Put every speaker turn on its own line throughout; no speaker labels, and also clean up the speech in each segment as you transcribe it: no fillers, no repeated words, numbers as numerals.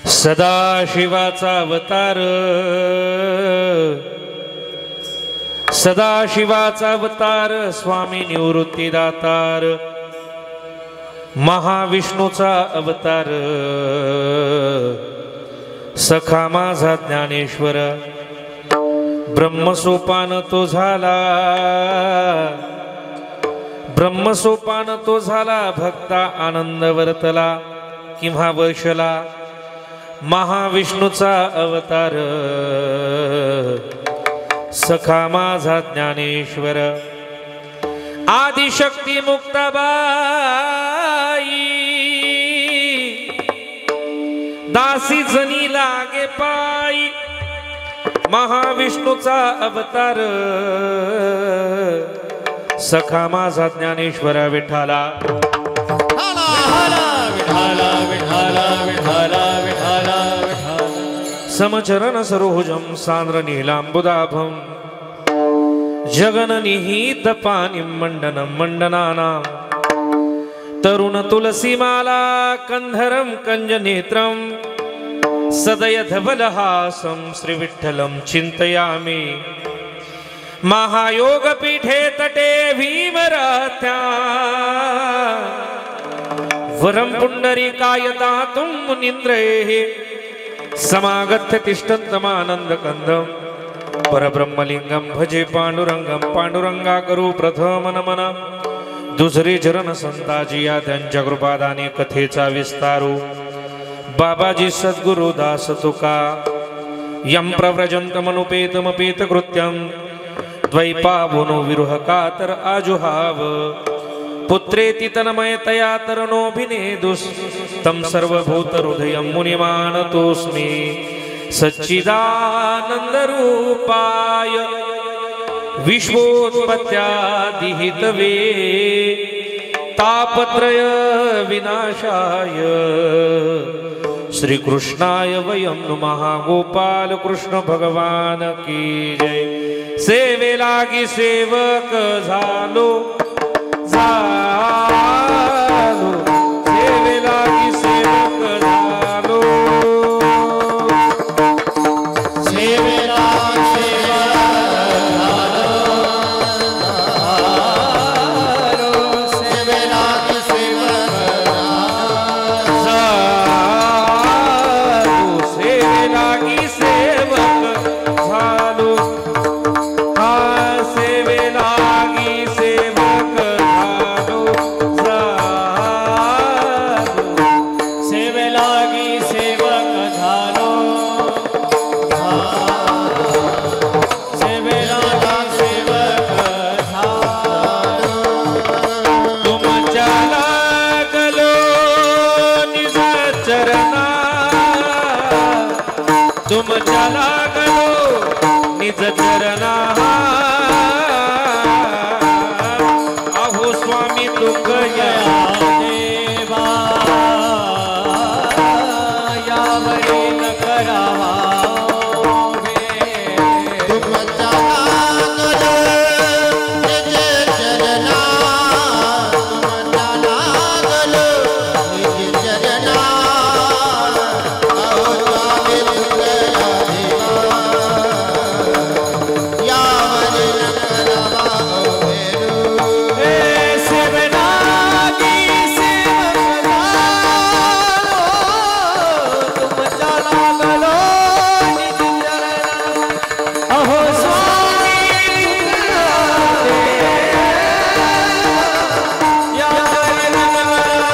सदाशिवाचा अवतार, सदाशिवाचा अवतार, स्वामी निवृत्तीदातार, महाविष्णूचा अवतार, सखा माझा ज्ञानेश्वर, ब्रह्मसोपान तो झाला, ब्रह्मसोपान तो झाला, भक्ता आनंद वर्तला किंवा वर्षला, महाविष्णूचा अवतार, सखा माझा ज्ञानेश्वर, आदिशक्ती मुक्ताबाई, दासी जनी लागे पायी, महाविष्णूचा अवतार, सखा माझा ज्ञानेश्वर विठाला, विठाला विठाला विठाला विठाला समचरण सरोजम सांद्र नीलांबुदाभम जगननिहित पाणी मंडनम मंडनानां तरुण तुलसीमाला कंधरम कंजनेत्रम सदय धवलहासं श्री विठ्ठलं चिंतयामि। महायोग पीठे तटे भीमरात्या वरं पुंडरीकाय दातुं मुनीन्द्रैः समागत्य तिष्ठन्तमानन्दकन्दं परब्रह्मलिंगं भजे पांडुरंगं पांडुरंगाकरू प्रथम नमन। दुसरे चरण संताजी या त्यांच्या कृपादाने कथेचा विस्तारू बाबाजी सद्गुरु दास तुका यं प्रव्रजन्तमनुपेतमपेत कृत्यं द्वैपावनो विरुह कातर आजुहाव पुत्रेति तन्मयतया तरनोभिनेदुस् तं सर्वभूतहृदयं मुनिमानतोऽस्मि सच्चिदानन्दरूपाय विश्वोत्पत्त्यादिहितवे तापत्रय विनाशाय श्रीकृष्णाय वयं नुमः। गोपाल कृष्ण भगवान की जय। सेवे लागी सेवक झालो झालो, सेवे लागी सेवक झालो, सेवे लागी सेवक झालो, सेवे लागी सेवक झालो, सेवे लागी सेवक झालो, हा सेवे लागी सेवक झालो, सेवे लागी सेवक झालो, सेवे लागी सेवक झालो, तुमच्या लागलो निज चरणा, तुमच्या लागलो निज चरणा, अहो स्वामी तुकया देवा यावरी न करावा उभे, तुमच्या लागलो निज चरणा, तुमच्या लागलो निज चरणा, अहो स्वामी तुकया देवा यावरी न करावा उभे। सेवे लागी सेवक झालो, तुमच्या लागलो निज चरणा, अहो स्वामी यावरी न करावा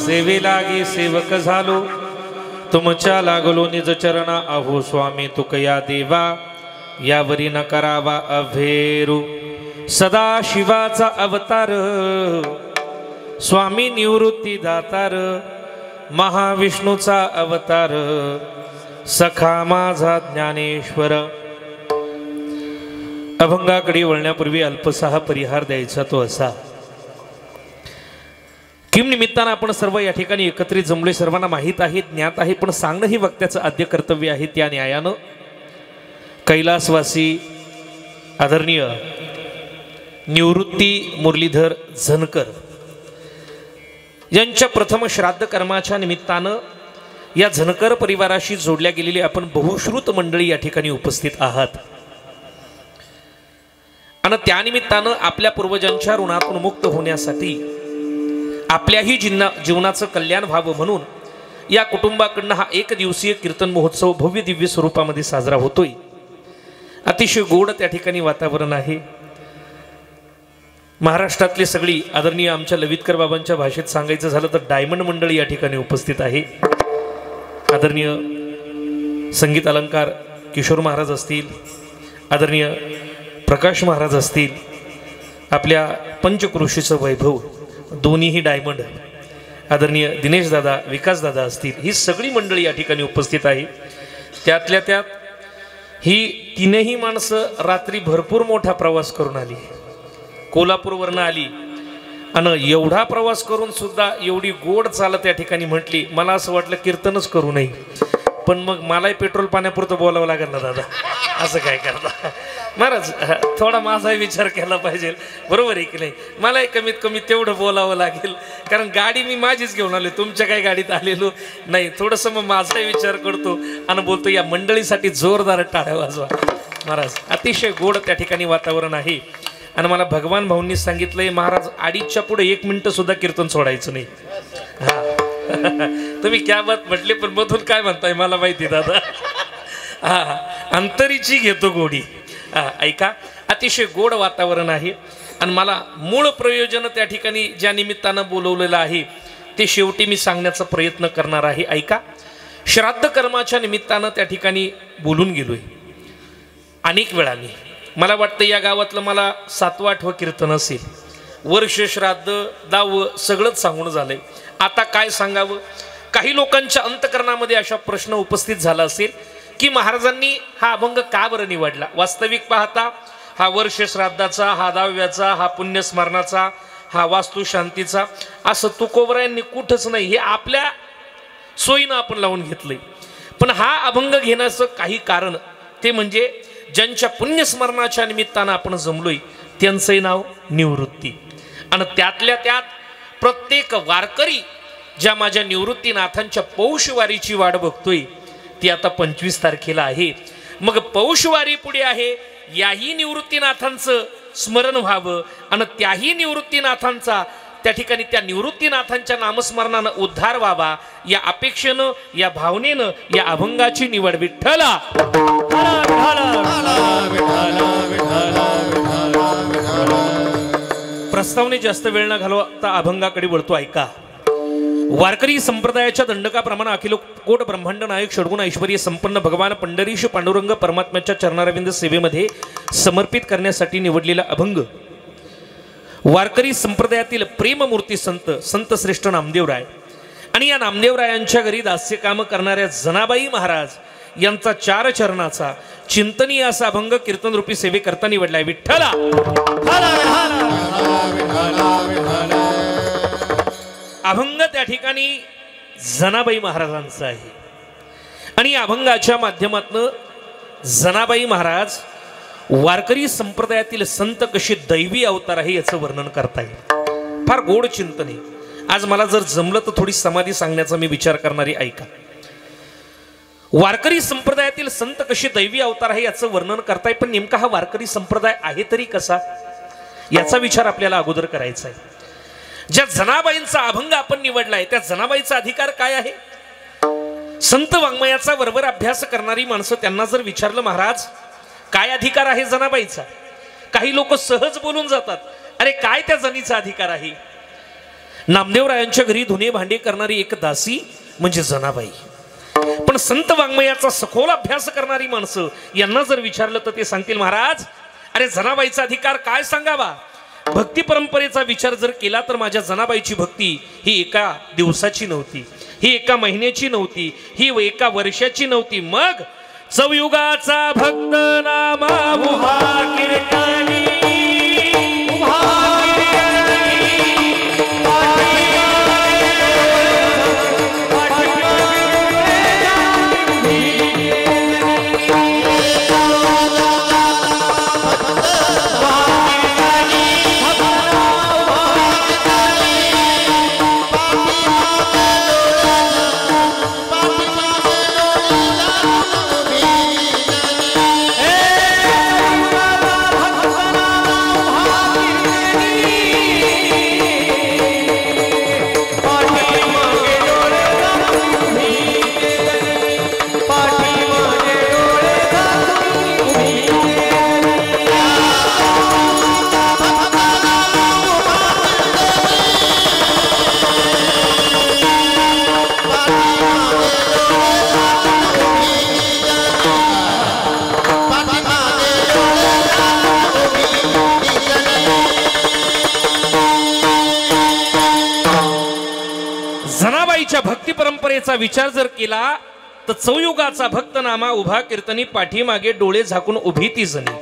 सेवे लागी सेवक झालो, तुमच्या लागलो निज चरणा, अहो स्वामी तुकया देवा यावरी न करावा अभेरू। सदा शिवाचा अवतार, स्वामी निवृत्ती दातार, महाविष्णूचा अवतार, सखा माझा ज्ञानेश्वर, अभंगाकडे वळण्यापूर्वी अल्पसा परिहार द्यायचा तो असा. किम निमित्तानं आपण सर्व या ठिकाणी एकत्रित जमले, सर्वांना माहीत आहे, ज्ञात आहे, पण सांगणं ही वक्त्याचं आद्य कर्तव्य आहे. त्या न्यायानं कैलासवासी आदरणीय निवृत्ती मुरलीधर झनकर यांच्या प्रथम श्राद्ध कर्माच्या निमित्तानं या झनकर परिवाराशी जोडल्या गेलेली आपण बहुश्रुत मंडळी या ठिकाणी उपस्थित आहात. आणि त्यानिमित्तानं आपल्या पूर्वजांच्या ऋणातून मुक्त होण्यासाठी आपल्याही जीवनाचं कल्याण व्हावं म्हणून या कुटुंबाकडनं हा एक दिवसीय कीर्तन महोत्सव भव्य दिव्य स्वरूपामध्ये साजरा होतोय. अतिशय गोड त्या ठिकाणी वातावरण आहे. महाराष्ट्रातली सगळी आदरणीय आमच्या लवितकर बाबांच्या भाषेत सांगायचं झालं तर डायमंड मंडळी या ठिकाणी उपस्थित आहे. आदरणीय संगीत अलंकार किशोर महाराज असतील, आदरणीय प्रकाश महाराज असतील, आपल्या पंचकृषीचं वैभव दोन्हीही डायमंड आदरणीय दिनेश दादा, विकास दादा असतील, ही सगळी मंडळी या ठिकाणी उपस्थित आहे. त्यातल्या त्यात ही तीनही माणसं रात्री भरपूर मोठा प्रवास करून आली, कोल्हापूरवरनं आली आणि एवढा प्रवास करून सुद्धा एवढी गोड चालत त्या ठिकाणी म्हटली. मला असं वाटलं कीर्तनच करू नये, पण मग मलाही पेट्रोल पाण्यापुरतं बोलावं लागेल ना दादा, असं काय करता महाराज, थोडा माझाही विचार केला पाहिजे, बरोबर आहे की नाही. मलाही कमीत कमी तेवढं बोलावं लागेल, कारण गाडी मी माझीच घेऊन आलो, तुमच्या काही गाडीत आलेलो नाही. थोडंसं मग माझाही विचार करतो आणि बोलतो या मंडळीसाठी जोरदार टाळ्या वाजवा महाराज. अतिशय गोड त्या ठिकाणी वातावरण आहे. आणि मला भगवान भाऊंनी सांगितलंय महाराज 2:30च्या पुढे 1 मिनिट सुद्धा कीर्तन सोडायचं नाही. हा तुम्ही क्या बात म्हटले, पण मधून काय म्हणताय मला माहिती दादा. हा अंतरीची घेतो गोडी. ऐका, अतिशय गोड वातावरण आहे. आणि मला मूळ प्रयोजन त्या ठिकाणी ज्या निमित्तानं बोलवलेलं आहे ते शेवटी मी सांगण्याचा प्रयत्न करणार आहे. ऐका, श्राद्ध कर्माच्या निमित्तानं त्या ठिकाणी बोलून गेलोय अनेक वेळा. मला वाटतं या गावातलं मला 7वं 8वं कीर्तन असेल. वर्ष श्राद्ध 10वं सगळंच सांगून झालंय. आता काय सांगावं. काही लोकांच्या अंतकरणामध्ये अशा प्रश्न उपस्थित झाला असेल की महाराजांनी हा अभंग का बरं निवडला. वास्तविक पाहता हा वर्ष श्राद्धाचा, हा 10व्याचा, हा पुण्यस्मरणाचा, हा वास्तुशांतीचा, असं तुकोबरायांनी कुठंच नाही, हे आपल्या सोयीनं आपण लावून घेतलंय. पण हा अभंग घेण्याचं काही कारण ते म्हणजे ज्यांच्या पुण्यस्मरणाच्या निमित्तानं आपण जमलोय त्यांचंही नाव निवृत्ती. आणि त्यातल्या त्यात प्रत्येक वारकरी ज्या माझ्या निवृत्तीनाथांच्या पौषवारीची वाट बघतोय ती आता 25 तारखेला आहे. मग पौषवारी पुढे आहे, याही निवृत्तीनाथांचं स्मरण व्हावं आणि त्याही निवृत्तीनाथांचा त्या ठिकाणी त्या निवृत्तीनाथांच्या नामस्मरणानं उद्धार व्हावा, या अपेक्षेनं, या भावनेनं या अभंगाची निवड. विठ्ठला प्रस्तावने जास्त वेळ न घालवता अभंगाकडे वळतो. ऐका, वारकरी संप्रदायाच्या दंडकाप्रमाणे अखिल कोट ब्रह्मांड नायक षडगुण ऐश्वर्य संपन्न भगवान पंढरीश पांडुरंग परमात्म्याच्या चरणारविंद सेवेमध्ये समर्पित करण्यासाठी निवडलेला अभंग वारकरी संप्रदायातील प्रेममूर्ती संत संत श्रेष्ठ नामदेवराय आणि या नामदेवरायांच्या घरी दास्य काम करणाऱ्या जनाबाई महाराज यांचा 4 चरणाचा चिंतनीय असा अभंग कीर्तन रूपी सेवेकरता निवडलाय. विठ्ठला अभंग त्या ठिकाणी जनाबाई महाराजांचा आहे आणि या अभंगाच्या माध्यमातून जनाबाई महाराज वारकरी संप्रदायातील संत कशी दैवी अवतार आहे याचं वर्णन करता येईल. फार गोड चिंतन आहे. आज मला जर जमलं तर थोडी समाधी सांगण्याचा मी विचार करणारी. ऐका, वारकरी संप्रदायातील संत कशी दैवी अवतार आहे याचं वर्णन करताय, पण नेमका हा वारकरी संप्रदाय आहे तरी कसा याचा विचार आपल्याला अगोदर करायचा आहे. ज्या जनाबाईंचा अभंग आपण निवडलाय त्या जनाबाईचा अधिकार काय आहे. संत वाङ्मयाचा वरवर अभ्यास करणारी माणसं त्यांना जर विचारलं महाराज काय अधिकार आहे जनाबाईचा, काही लोक सहज बोलून जातात, अरे काय त्या जनीचा अधिकार आहे. नामदेवरायांच्या घरी धुणे भांडे करणारी एक दासी म्हणजे जनाबाई. पण संत वाङ्मयाचा सखोल अभ्यास करणारी माणसं यांना जर विचारलं तर ते सांगतील महाराज अरे जनाबाईचा अधिकार काय सांगावा. भक्ती परंपरेचा विचार जर केला तर माझ्या जनाबाईची भक्ती ही एका दिवसाची नव्हती, ही एका महिन्याची नव्हती, ही एका वर्षाची नव्हती. मग चौयुगाचा भक्त नामा उभा कीर्तन परंपरेचा विचार जर केला तर चौयुगाचा भक्तनामा उभा कीर्तनी पाठीमागे डोळे झाकून उभी ती जणी।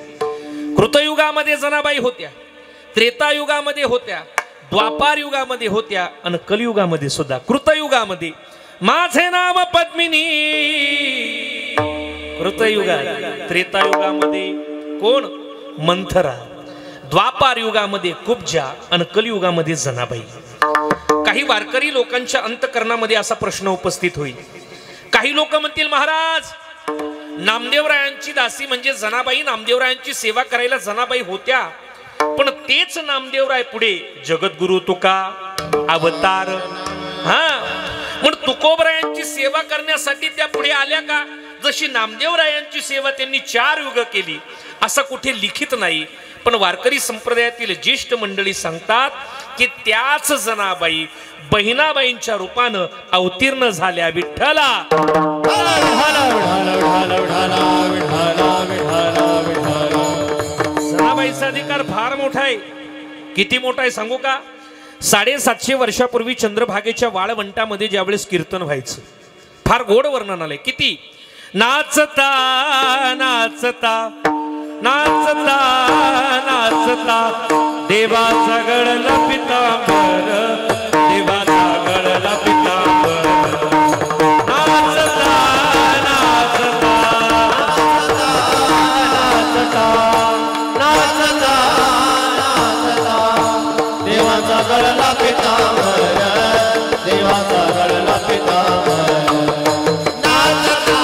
कृतयुगामध्ये जनाबाई होत्या, त्रेतायुगामध्ये होत्या, द्वापार युगामध्ये होत्या आणि कलियुगामध्ये सुद्धा। कृतयुगामध्ये माझे नाम पद्मिनी, कृतयुगात। त्रेतायुगामध्ये कोण? मंथरा। द्वापार युगामध्ये कुब्जा आणि कलियुगामध्ये जनाबाई। काही वारकरी लोकांच्या अंतकरणामध्ये असा प्रश्न उपस्थित होईल। काही लोक म्हणतील महाराज नामदेवरायांची दासी म्हणजे जनाबाई, नामदेवरायांची सेवा करायला जनाबाई होत्या, पण तेच नामदेवराय पुढे जगद्गुरु तुका अवतार, मग तुकोबरायांची सेवा करण्यासाठी त्या पुढे आल्या का? जशी नामदेवरायांची सेवा त्यांनी 4 युग केली असं कुठे लिखित नाही, पण वारकरी संप्रदायातील ज्येष्ठ मंडळी सांगतात की त्याच जनाबाई बहिणाबाईंच्या रूपानं अवतीर्ण झाल्या विठ्ठला। जनाबाईचा अधिकार फार मोठा आहे। किती मोठा आहे सांगू का? 750 वर्षापूर्वी चंद्रभागेच्या वाळवंटामध्ये ज्यावेळेस कीर्तन व्हायचं, फार गोड वर्णन आलंय। किती नाचता नाचता नाचता नाचता देवाचा गळला पितांबर, देवाचा गळला पितांबर, नाचता नाचता नाचता नाचता नाचता देवाचा गळला पितांबर, देवाचा गळला पितांबर, नाचता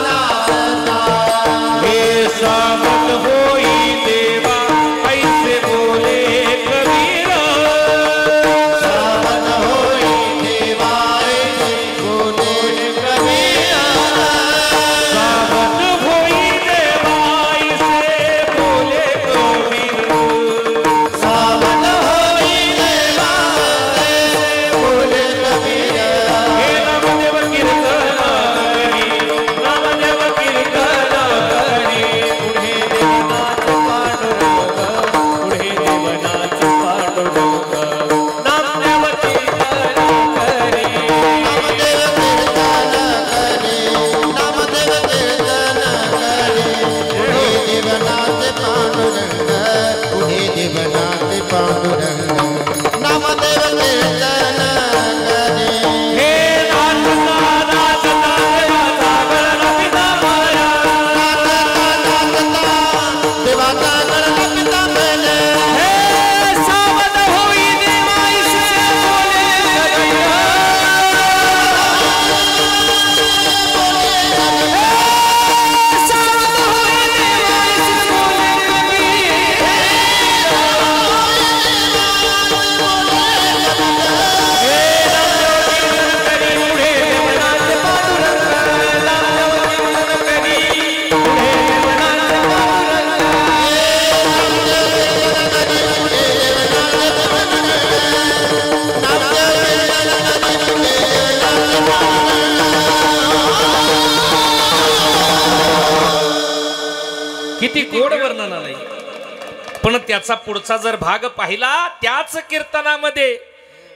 नाचता हे स्वागत होई देवा ऐसे बोले कबीर, स्वागत होई देवा ऐसे बोले कबीर, स्वागत होई देवा ऐसे बोले कबीर, स्वागत होई देवा ऐसे बोले कबीर। हे नामदेव कीर्तन करी, नामदेव कीर्तन करी, पुढे देवनाथ पांडुरंग, पुढे देवनाथ पांडुरंग, नामदेव कीर्तन करी, नामदेव कीर्तन करी, नामदेव कीर्तन करी,
पुढे देवनाथ पांडुरंग, पुढे देवनाथ पांडुरंग, नामदेव कीर्तन करे।
हे नाचता नाचता देवाचा गळला पितांबर,
देवाचा गळला पितांबर,
हे सावध होई देवा ऐसे बोले कबीर, सावध होई देवा ऐसे बोले कबीर, हे नामदेव कीर्तन करी, पुढे देवनाथ पांडुरंग, नामदेव कीर्तन करी, पुढे देवनाथ पांडुरंग। किती गोड वर्णन आलंय, पण त्याचा पुढचा जर भाग पाहिला त्याच कीर्तनामध्ये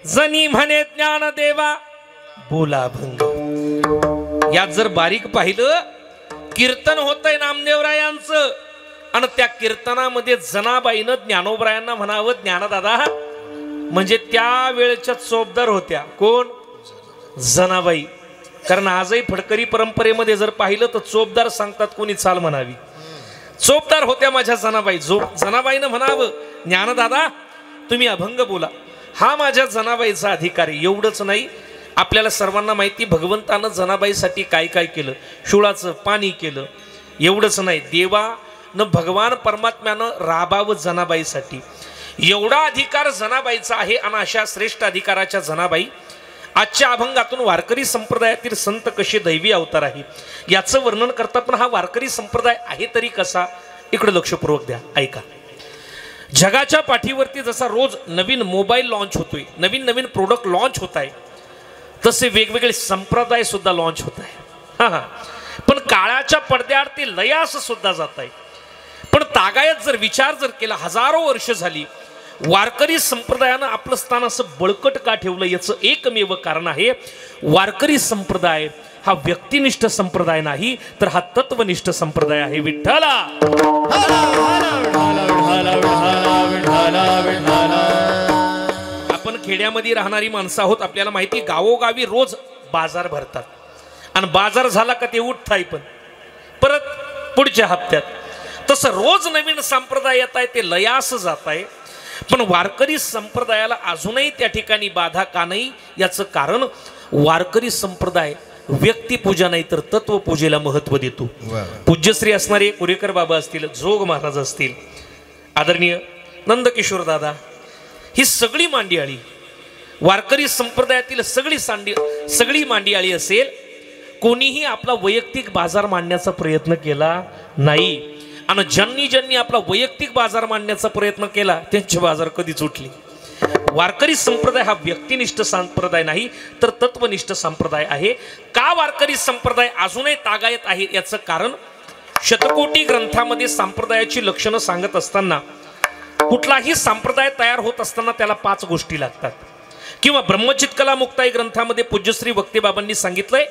जनी म्हणे ज्ञान देवा बोला भंग, यात जर बारीक पाहिलं कीर्तन होतंय नामदेवरायांचं आणि त्या कीर्तनामध्ये जनाबाईनं ज्ञानोबरायांना म्हणावं ज्ञानदादा, म्हणजे त्या वेळच्या चोपदार होत्या। कोण? जनाबाई। कारण आजही फडकरी परंपरेमध्ये जर पाहिलं तर चोपदार सांगतात कोणी चाल म्हणावी, चोपदार होत्या माझ्या जनाबाई। जनाबाईनं म्हणावं ज्ञानदादा तुम्ही अभंग बोला, हा माझ्या जनाबाईचा अधिकार आहे। एवढंच नाही, आपल्याला सर्वांना माहिती भगवंतानं जनाबाईसाठी काय काय केलं, शुळाचं पाणी केलं। एवढंच नाही, देवानं भगवान परमात्म्यानं राबावं जनाबाईसाठी, एवढा अधिकार जनाबाईचा आहे। आणि अशा श्रेष्ठ अधिकाराच्या जनाबाई आजच्या अभंगातून वारकरी संप्रदायातील संत कसे दैवी अवतार आहे याचं वर्णन करतात। पण हा वारकरी संप्रदाय आहे तरी कसा, इकडे लक्षपूर्वक द्या, ऐका। जगाच्या पाठीवरती जसा रोज नवीन मोबाईल लॉन्च होतोय, नवीन नवीन प्रोडक्ट लॉन्च होत आहे, तसे वेगवेगळे संप्रदाय सुद्धा लॉन्च होत आहे। पण काळाच्या पडद्याआड ते लयास सुद्धा जात आहे। पण तागायत जर विचार जर केला, हजारो वर्ष झाली वारकरी संप्रदायानं आपलं स्थान असं बळकट का ठेवलं याचं एकमेव कारण आहे, वारकरी संप्रदाय हा व्यक्तिनिष्ठ संप्रदाय नाही, तर हा तत्वनिष्ठ संप्रदाय आहे. विठ्ठला आपण खेड्यामध्ये राहणारी माणसं आहोत, आपल्याला माहिती गावोगावी रोज बाजार भरतात आणि बाजार झाला का ते उठताय पण परत पुढच्या हप्त्यात. तसं रोज नवीन संप्रदाय येत आहे, ते लयास जात आहे. पण वारकरी संप्रदायाला अजूनही त्या ठिकाणी बाधा का नाही, याचं कारण वारकरी संप्रदाय व्यक्तिपूजा नाही तर तत्वपूजेला महत्व देतो. पूज्यश्री असणारे कुरेकर बाबा असतील, जोग महाराज असतील, आदरणीय नंदकिशोर दादा, ही सगळी मांडियाळी वारकरी संप्रदायातील सगळी मांडियाळी असेल, कोणीही आपला वैयक्तिक बाजार मांडण्याचा प्रयत्न केला नाही. आणि ज्यांनी आपला वैयक्तिक बाजार मांडण्याचा प्रयत्न केला त्यांचे बाजार कधीच उठले. वारकरी संप्रदाय हा व्यक्तिनिष्ठ संप्रदाय नाही तर तत्वनिष्ठ संप्रदाय आहे. का वारकरी संप्रदाय अजूनही तागायत आहे याचं कारण, शतकोटी ग्रंथामध्ये संप्रदायाची लक्षणं सांगत असताना, कुठलाही संप्रदाय तयार होत असताना त्याला 5 गोष्टी लागतात. किंवा ब्रह्मचित्कला मुक्ताई ग्रंथामध्ये पूज्यश्री वक्तेबाबांनी सांगितलंय,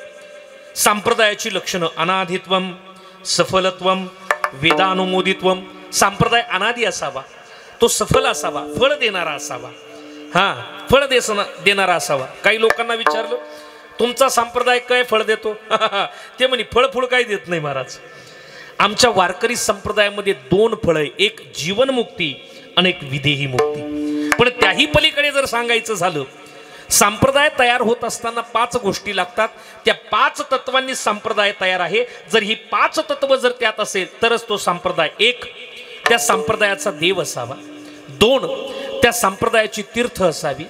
संप्रदायाची लक्षणं अनाधित्वम, सफलत्वम, वेदानुमोदित्वम. संप्रदाय अनादी असावा, तो सफल असावा, फळ देणारा असावा. फळ देणारा असावा. काही लोकांना विचारलं तुमचा संप्रदाय काय फळ देतो, ते म्हणे फळ काही देत नाही महाराज. आमच्या वारकरी संप्रदायामध्ये 2 फळ आहे, एक जीवनमुक्ती आणि एक विदेही मुक्ती. पण त्याही पलीकडे जर सांगायचं झालं, संप्रदाय तयार होत असताना 5 गोष्टी लागतात. त्या 5 तत्वांनी संप्रदाय तयार आहे. जर ही 5 तत्व जर त्यात असेल तरच तो संप्रदाय. 1, त्या संप्रदायाचा देव असावा. 2, त्या संप्रदायाची तीर्थ असावी.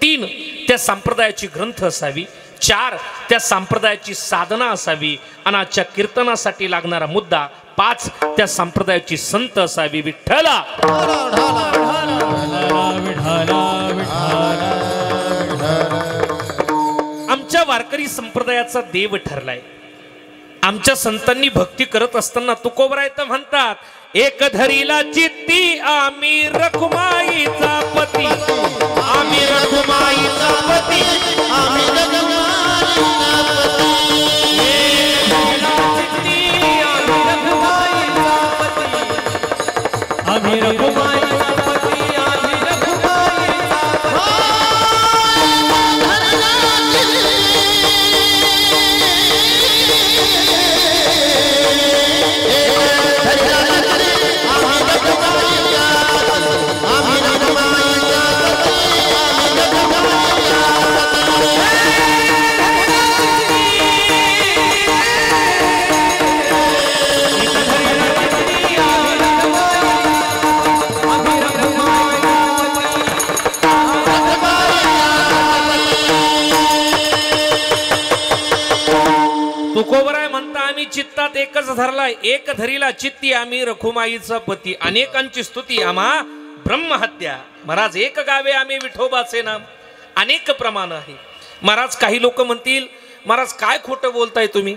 3, त्या संप्रदायाची ग्रंथ असावी. 4, त्या संप्रदायाची साधना असावी. आणि आजच्या कीर्तनासाठी लागणारा मुद्दा 5, त्या संप्रदायाची संत असावी. विठ्ठला आमच्या वारकरी संप्रदायाचा देव ठरलाय. आमच्या संतांनी भक्ती करत असताना तुकोबराय तर म्हणतात, एक धरीला चित्ती आम्ही रखुमाईचा पती, आम्ही रखुमाईचा पती, आम्ही तुकोबराय म्हणता, आम्ही चित्तात एकच धरलाय, एक धरीला चित्ती आम्ही रखुमाईचा पती, अनेकांची स्तुती आम्हा ब्रह्महत्या. महाराज एक गावे आम्ही विठोबाचे नाम, अनेक प्रमाण आहे. महाराज काही लोक म्हणतील, महाराज काय खोटं बोलताय तुम्ही.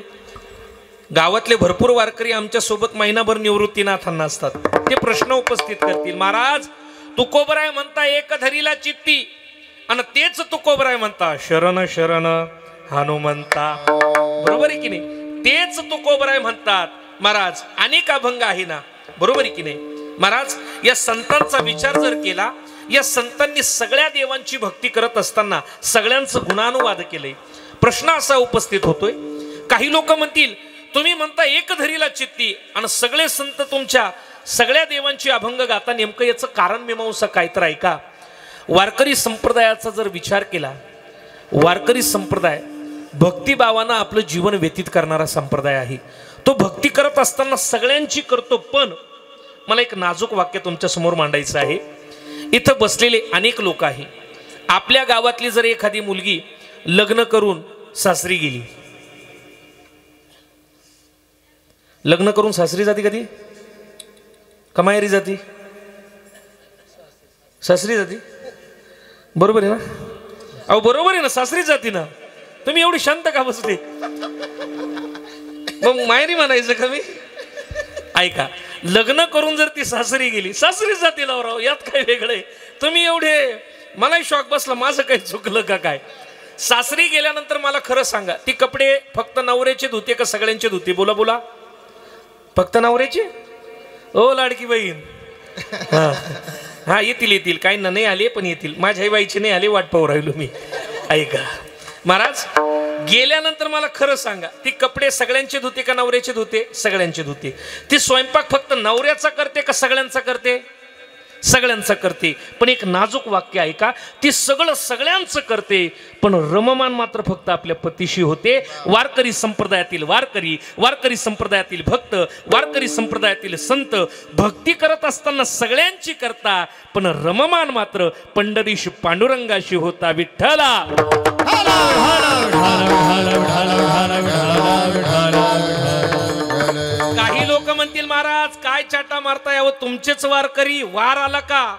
गावातले भरपूर वारकरी आमच्या सोबत महिनाभर निवृत्तीनाथांना असतात, ते प्रश्न उपस्थित करतील. महाराज तुकोबराय म्हणता एक धरीला चित्ती, आणि तेच तुकोबराय म्हणता शरण शरण हनुमंता. बरोबर आहे की नाही? तेच तुकोबराय म्हणतात महाराज अनेक अभंग आहे ना, बरोबर आहे की नाही? महाराज या संतांचा विचार जर केला, या संतांनी सगळ्या देवांची भक्ती करत असताना सगळ्यांचं गुणानुवाद केलंय. प्रश्न असा उपस्थित होतोय, काही लोक म्हणतील तुम्ही म्हणता एक धरीला चित्ती आणि सगळे संत तुमच्या सगळ्या देवांची अभंग गाता, नेमकं याचं कारण मीमांसा काय तर ऐका. वारकरी संप्रदायाचा जर विचार केला, वारकरी संप्रदाय भक्तिभावानं आपलं जीवन व्यतीत करणारा संप्रदाय आहे. तो भक्ती करत असताना सगळ्यांची करतो. पण मला एक नाजूक वाक्य तुमच्या समोर मांडायचं आहे. इथं बसलेले अनेक लोक आहे, आपल्या गावातली जर एखादी मुलगी लग्न करून सासरी गेली, लग्न करून सासरी जाती, कधी कमायरी जाती, सासरी जाती, बरोबर आहे ना? अहो बरोबर आहे ना, सासरी जाती ना. तुम्ही एवढी शांत का बसले? मग मायरी म्हणायचं का मी? ऐका, लग्न करून जर ती सासरी गेली, सासरी जातील राव, यात काय वेगळंय? तुम्ही एवढे, मलाही शॉक बसला, माझं काही चुकलं का काय? सासरी गेल्यानंतर मला खरं सांगा, ती कपडे फक्त नवऱ्याचे धुते का सगळ्यांचे धुते? बोला बोला. फक्त नवऱ्याचे? ओ लाडकी बहीण. हा येतील येतील, काही ना नाही आले पण येतील. माझ्या बाईचे नाही आले, वाट पाहू राहिलो मी. ऐका महाराज, गेल्यानंतर मला खरं सांगा, ती कपडे सगळ्यांचे धुते का नवऱ्याचे धुते? सगळ्यांचे धुते. ती स्वयंपाक फक्त नवऱ्याचा करते का सगळ्यांचा करते? सगळ्यांचा करते. पण एक नाजूक वाक्य आहे का, ती सगळं सगळ्यांचं करते, पण रममान मात्र फक्त आपल्या पतीशी होते. वारकरी संप्रदायातील वारकरी, वारकरी संप्रदायातील भक्त, वारकरी संप्रदायातील संत भक्ती करत असताना सगळ्यांची करता, पण रममान मात्र पंढरीशी पांडुरंगाशी होता. विठ्ठला. काही लोक म्हणतील महाराज काय चाटा मारता यावं, तुमचेच वारकरी. वार आला का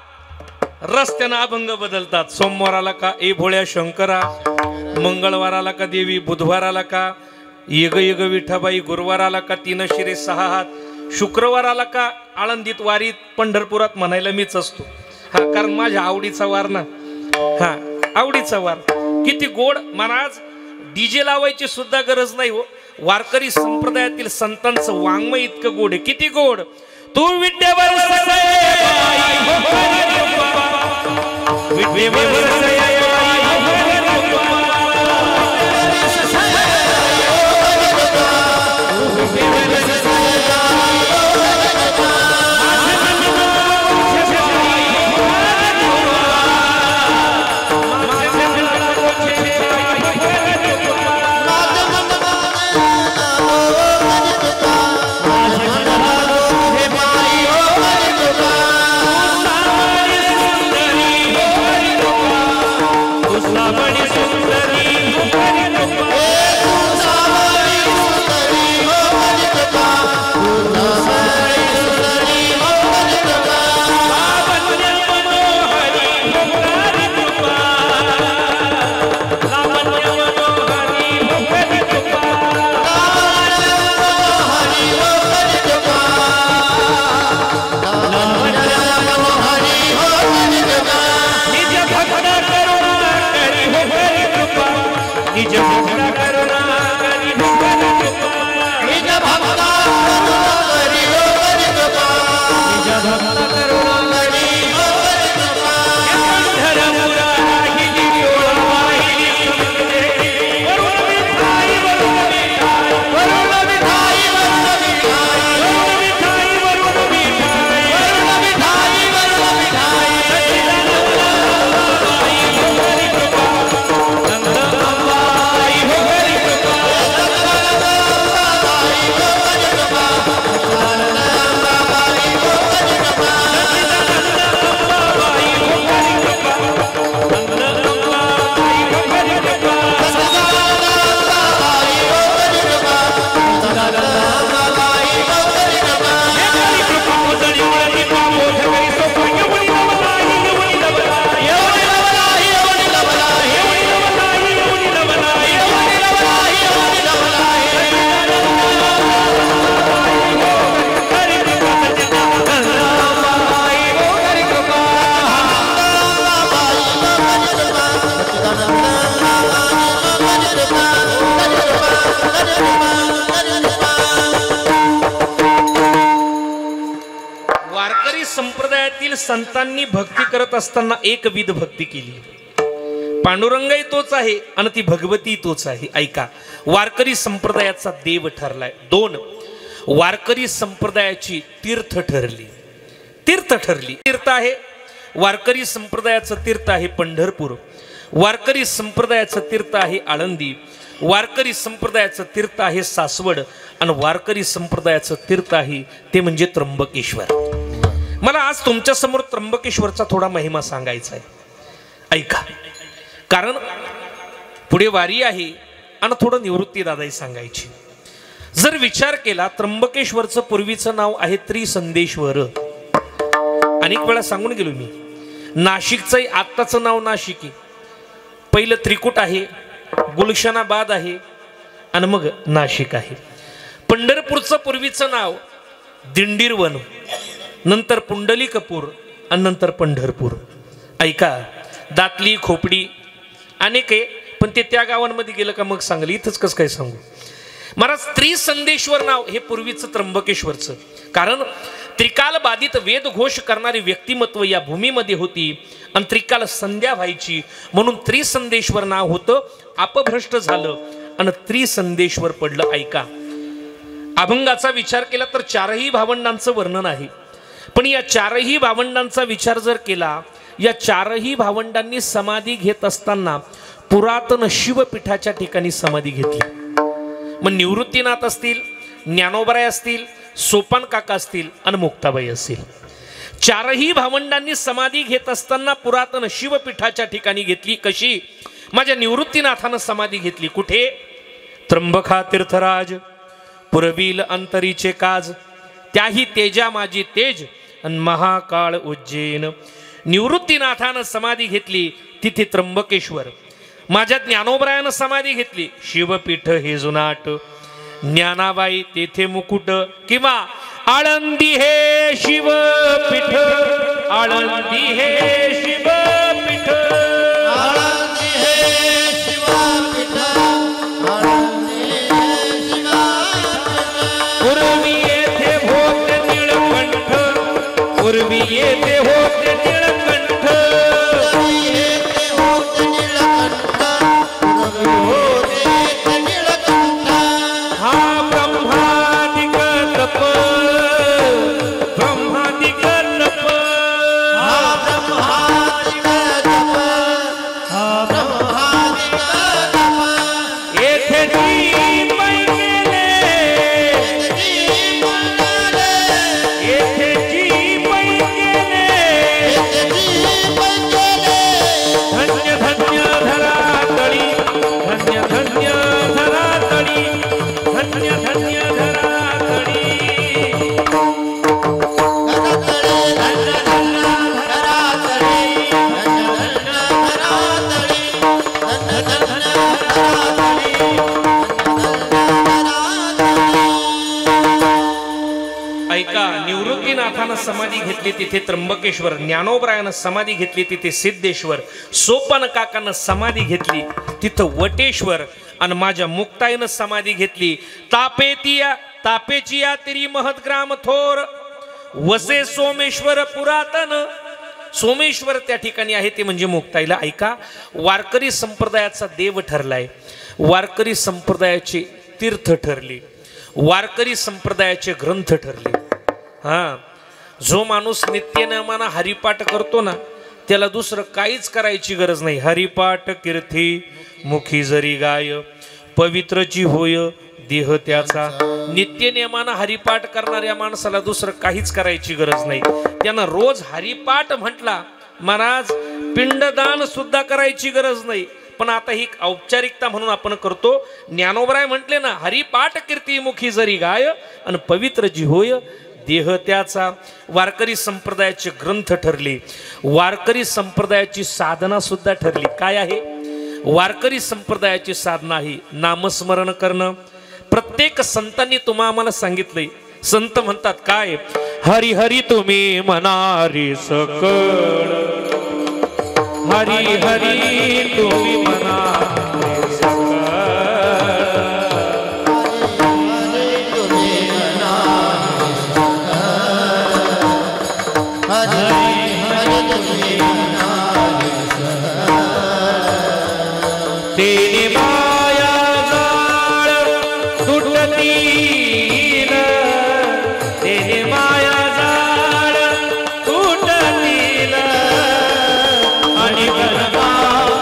रस्त्यानं अभंग बदलतात. सोमवार आला का ए भोळ्या शंकरा, मंगळवार आला का देवी, बुधवार आला का येग येग विठाबाई, गुरुवार आला का तीन शिरे सहा हात, शुक्रवार आला का आळंदीत वारीत पंढरपुरात म्हणायला मीच असतो. हा, कारण माझ्या आवडीचा वार ना. हा, आवडीचा वार. किती गोड महाराज. डीजे लावायची सुद्धा गरज नाही हो. वारकरी संप्रदायातील संतांचं वाङ्मय इतकं गोड आहे. किती गोड. तू विद्यावर संप्रदायातील संतांनी भक्ती करत असताना एक विध भक्ती केली. पांडुरंगही तोच आहे आणि ती भगवती तोच आहे. ऐका, वारकरी संप्रदायाचा देव ठरलाय. दोन, वारकरी संप्रदायाची तीर्थ ठरली. तीर्थ ठरली. तीर्थ आहे वारकरी संप्रदायाचं तीर्थ आहे पंढरपूर, वारकरी संप्रदायाचं तीर्थ आहे आळंदी, वारकरी संप्रदायाचं तीर्थ आहे सासवड, आणि वारकरी संप्रदायाचं तीर्थ आहे ते म्हणजे त्र्यंबकेश्वर. मला आज तुमच्या समोर त्र्यंबकेश्वरचा थोडा महिमा सांगायचा आहे. ऐका, कारण पुढे वारी आहे आणि थोडं निवृत्ती दादाही सांगायची. जर विचार केला, त्र्यंबकेश्वरचं पूर्वीचं नाव आहे त्रिसंदेश्वर. अनेक वेळा सांगून गेलो मी. नाशिकचंही आत्ताचं नाव नाशिक आहे. पहिलं त्रिकुट आहे, गुलशनाबाद आहे आणि मग नाशिक आहे. पंढरपूरचं पूर्वीचं नाव दिंडीरवन, नंतर पुंडलिकपूर आणि नंतर पंढरपूर. ऐका, दातली, खोपडी अनेक आहे, पण ते त्या गावांमध्ये गेलं का मग सांगेल, इथंच कसं काय सांगू. महाराज त्रिसंदेश्वर नाव हे पूर्वीचं त्र्यंबकेश्वरचं, कारण त्रिकाल बाधित वेद घोष करणारी व्यक्तिमत्व या भूमीमध्ये होती आणि त्रिकाल संध्या व्हायची, म्हणून त्रिसंदेश्वर नाव होतं. अपभ्रष्ट झालं आणि त्रिसंदेश्वर पडलं. ऐका, अभंगाचा विचार केला तर चारही भावंडांचं वर्णन आहे, पण या चारही भावंडांचा विचार जर केला, या चारही भावंडांनी समाधी घेत असताना पुरातन शिवपीठाच्या ठिकाणी समाधी घेतली. मग निवृत्तीनाथ असतील, ज्ञानोबराय असतील, सोपान काका असतील आणि मुक्ताबाई असतील. चारही भावंडांनी समाधी घेत असताना पुरातन शिवपीठाच्या ठिकाणी घेतली. कशी? माझ्या निवृत्तीनाथानं समाधी घेतली. कुठे? त्र्यंबका तीर्थराज, पुरविल अंतरीचे काज, त्याही तेजा माझी तेज आणि महाकाळ उज्जैन. निवृत्तीनाथानं समाधी घेतली तिथे त्र्यंबकेश्वर. माझ्या ज्ञानोबरायानं समाधी घेतली शिवपीठ हे जुनाट. ज्ञानाबाई तेथे मुकुट, किंवा आळंदी हे शिवपीठ, आळंदी हे शिवपीठ,
आळंदी हे शिवपीठ, आळंदी हे शिवपीठ.
पूर्वी येथे होते निळकंठ, पूर्वी येथे होते निळकंठ,
येथे होते निळकंठ, होते निळकंठ.
हा ब्रह्मादिक तप, ब्रह्मादिक तप,
हा ब्रह्मादिक तप, हा ब्रह्मादिक तप.
येथे जी पै गेले,
येथे मंडले,
येथे जी पै गेले,
येथे मंडले.
धन्य धन्य धरातळी, धन्य धन्य धरातळी, धन्य धन्य धरातळी. ऐका, निवृत्तीनाथानं समाधी घेतली तिथे त्र्यंबकेश्वर, ज्ञानोबरायानं समाधी घेतली तिथे सिद्धेश्वर, सोपान काकानं समाधी घेतली तिथं वटेश्वर, आणि माझ्या मुक्ताईनं समाधी घेतली तापेची या तिरी महद्ग्राम थोर, वसे सोमेश्वर पुरातन. सोमेश्वर त्या ठिकाणी आहे, ते म्हणजे मुक्ताईला. ऐका, वारकरी संप्रदायाचा देव ठरलाय, वारकरी संप्रदायाचे तीर्थ ठरले, वारकरी संप्रदायाचे ग्रंथ ठरले. हा, जो माणूस नित्यनेमानं हरिपाठ करतो ना, त्याला दुसरं काहीच करायची गरज नाही. हरिपाठ कीर्ती मुखी जरी गाय, पवित्रची होय देह त्याचा. नित्यनेमानं हरिपाठ करणाऱ्या माणसाला दुसरं काहीच करायची गरज नाही. त्यानं रोज हरिपाठ म्हटला, महाराज पिंडदान सुद्धा करायची गरज नाही, पण आता ही औपचारिकता म्हणून आपण करतो. ज्ञानोबराय म्हटले ना, हरिपाठ कीर्ती मुखी जरी गाय आणि पवित्र जी होय देह त्याचा. वारकरी संप्रदायाचे ग्रंथ ठरले, वारकरी संप्रदायाची साधना सुद्धा ठरली. काय आहे? वारकरी संप्रदायाची साधना आहे नामस्मरण करणं. प्रत्येक संतांनी तुम्हा आम्हाला सांगितलंय. संत म्हणतात काय? हरी हरी तुम्ही म्हणारी सकळ, हरी हरी तुम्ही म्हणारी सकळ. तेने माया जाळ तुटतील, तेने माया जाळ तुटतील, आणि गरबा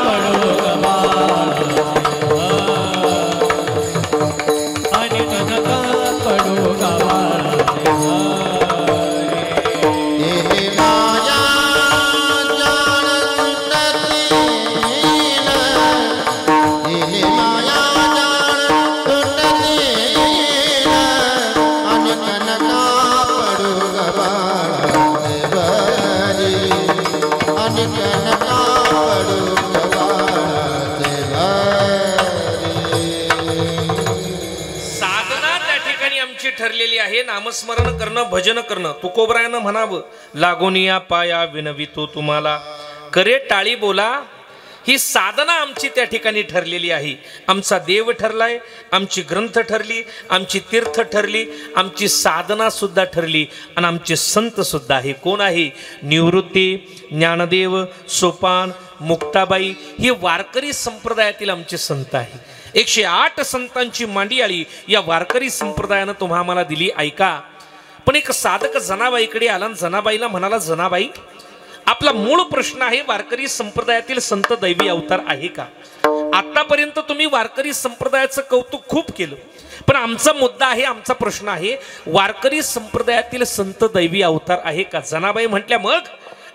पडो गमाळ, आणि गरबा पडो गमाळ.
तेने माया जाळ
ठरलेली आहे नामस्मरण करणं, भजन करणं. तुकोबरायानं म्हणावं, लागोनिया पाया विनवितो तुम्हाला, करे टाळी बोला. ही साधना आमची त्या ठिकाणी ठरलेली आहे. आमचा देव ठरलाय, आमची ग्रंथ ठरली, आमची तीर्थ ठरली, आमची साधना सुद्धा ठरली आणि आमचे संत सुद्धा आहे. कोण आहे? निवृत्ती, ज्ञानदेव, सोपान, मुक्ताबाई ही वारकरी संप्रदायातील आमचे संत आहे. 108 संतांची मांडियाळी या वारकरी संप्रदायानं तुम्हा आम्हाला दिली. ऐका. पण एक साधक जनाबाईकडे आला आणि जनाबाईला म्हणाला, जनाबाई आपला मूळ प्रश्न आहे वारकरी संप्रदायातील संत दैवी अवतार आहे का? आतापर्यंत तुम्ही वारकरी संप्रदायाचं कौतुक खूप केलं, पण आमचा मुद्दा आहे, आमचा प्रश्न आहे, वारकरी संप्रदायातील संत दैवी अवतार आहे का? जनाबाई म्हटल्या, मग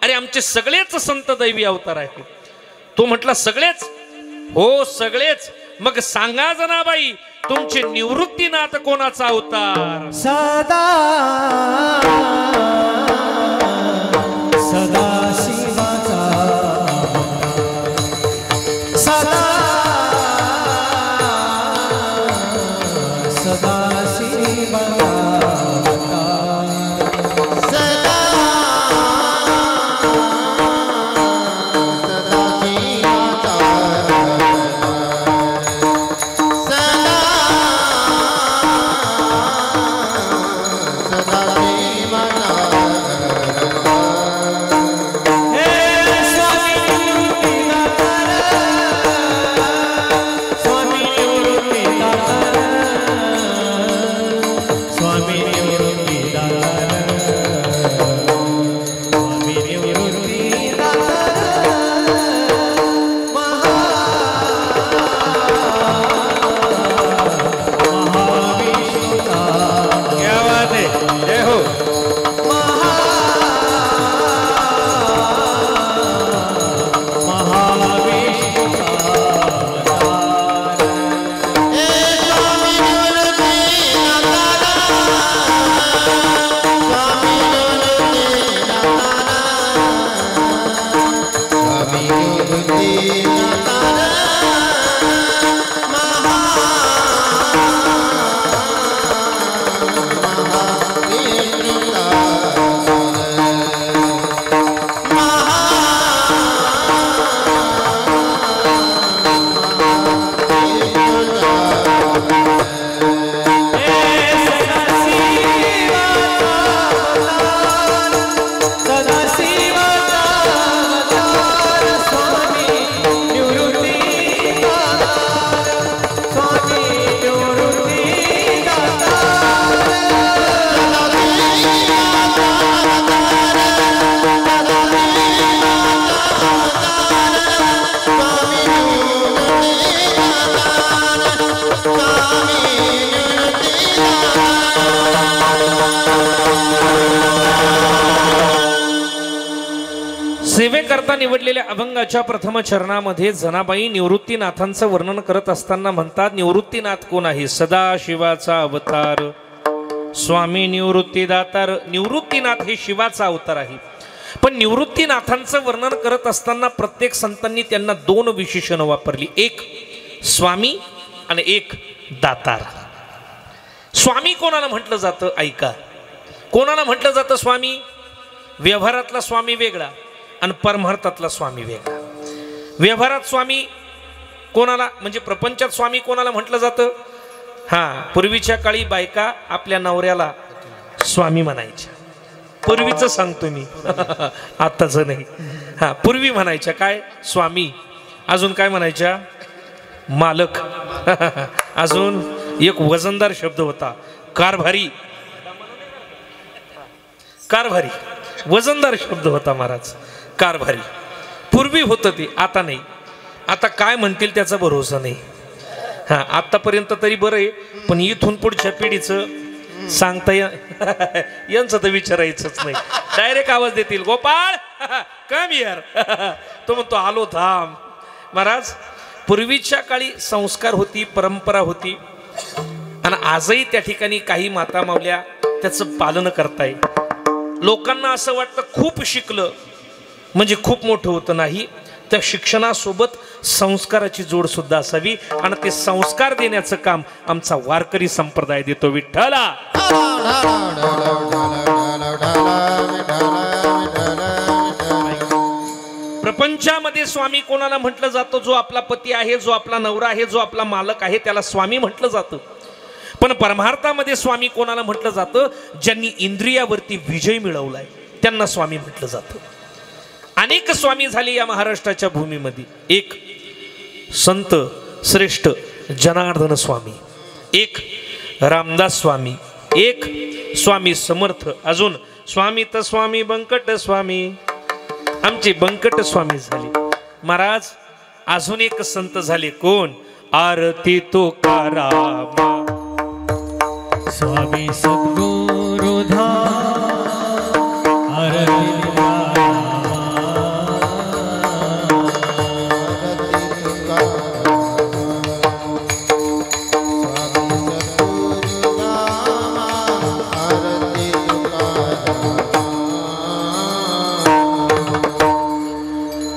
अरे आमचे सगळेच संत दैवी अवतार आहेत. तो म्हटला, सगळेच? हो सगळेच. मग सांगा जनाबाई, तुमचे निवृत्तीनाथ कोणाचा अवतार?
सदा सदा शिवाचा, सदा सदा शिवाचा, सदा
सेवेकरता निवडलेल्या अभंगाच्या प्रथम चरणामध्ये जनाबाई निवृत्तीनाथांचं वर्णन करत असताना म्हणतात, निवृत्तीनाथ कोण आहे? सदाशिवाचा अवतार, स्वामी निवृत्तीदातार. निवृत्तीनाथ हे शिवाचा अवतार आहे. पण निवृत्तीनाथांचं वर्णन करत असताना प्रत्येक संतांनी त्यांना दोन विशेषणं वापरली, एक स्वामी आणि एक दातार. स्वामी कोणाला म्हटलं जातं? ऐका. कोणाला म्हटलं जातं स्वामी? व्यवहारातला स्वामी वेगळा आणि परमार्थातला स्वामी वेगळा. व्यवहारात स्वामी कोणाला, म्हणजे प्रपंचात स्वामी कोणाला म्हटलं जातं? पूर्वीच्या काळी बायका आपल्या नवऱ्याला स्वामी म्हणायच्या. पूर्वीचं सांगतो मी, आताच नाही. पूर्वी म्हणायच्या काय? स्वामी. अजून काय म्हणायच्या? मालक. अजून एक वजनदार शब्द होता, कारभारी. कारभारी वजनदार शब्द होता महाराज, कारभारी. पूर्वी होतं ते, आता नाही. आता काय म्हणतील त्याचा भरोसा नाही. आतापर्यंत तरी बरं आहे, पण इथून पुढच्या पिढीचं सांगता यांचं तर विचारायचंच नाही. डायरेक्ट आवाज देतील, गोपाळ कम यार. तो म्हणतो आलो थांब. महाराज, पूर्वीच्या काळी संस्कार होती, परंपरा होती, आणि आजही त्या ठिकाणी काही माता मावल्या त्याचं पालन करताय. लोकांना असं वाटतं खूप शिकलं म्हणजे खूप मोठं होतं. नाही, त्या शिक्षणासोबत संस्काराची जोड सुद्धा असावी आणि ते संस्कार देण्याचं काम आमचा वारकरी संप्रदाय देतो. विठ्ठला प्रपंचामध्ये स्वामी कोणाला म्हटलं जातं? जो आपला पती आहे, जो आपला नवरा आहे, जो आपला मालक आहे, त्याला स्वामी म्हटलं जातं. पण परमार्थामध्ये स्वामी कोणाला म्हटलं जातं? ज्यांनी इंद्रियावरती विजय मिळवलाय त्यांना स्वामी म्हटलं जातं. अनेक स्वामी झाले या महाराष्ट्राच्या भूमीमध्ये. एक संत श्रेष्ठ जनार्दन स्वामी, एक रामदास स्वामी, एक स्वामी समर्थ, अजून स्वामी तर स्वामी बंकट स्वामी, आमचे बंकट स्वामी झाले. महाराज अजून एक संत झाले. कोण? आरती तुकाराम
स्वामी सद्गुरुधा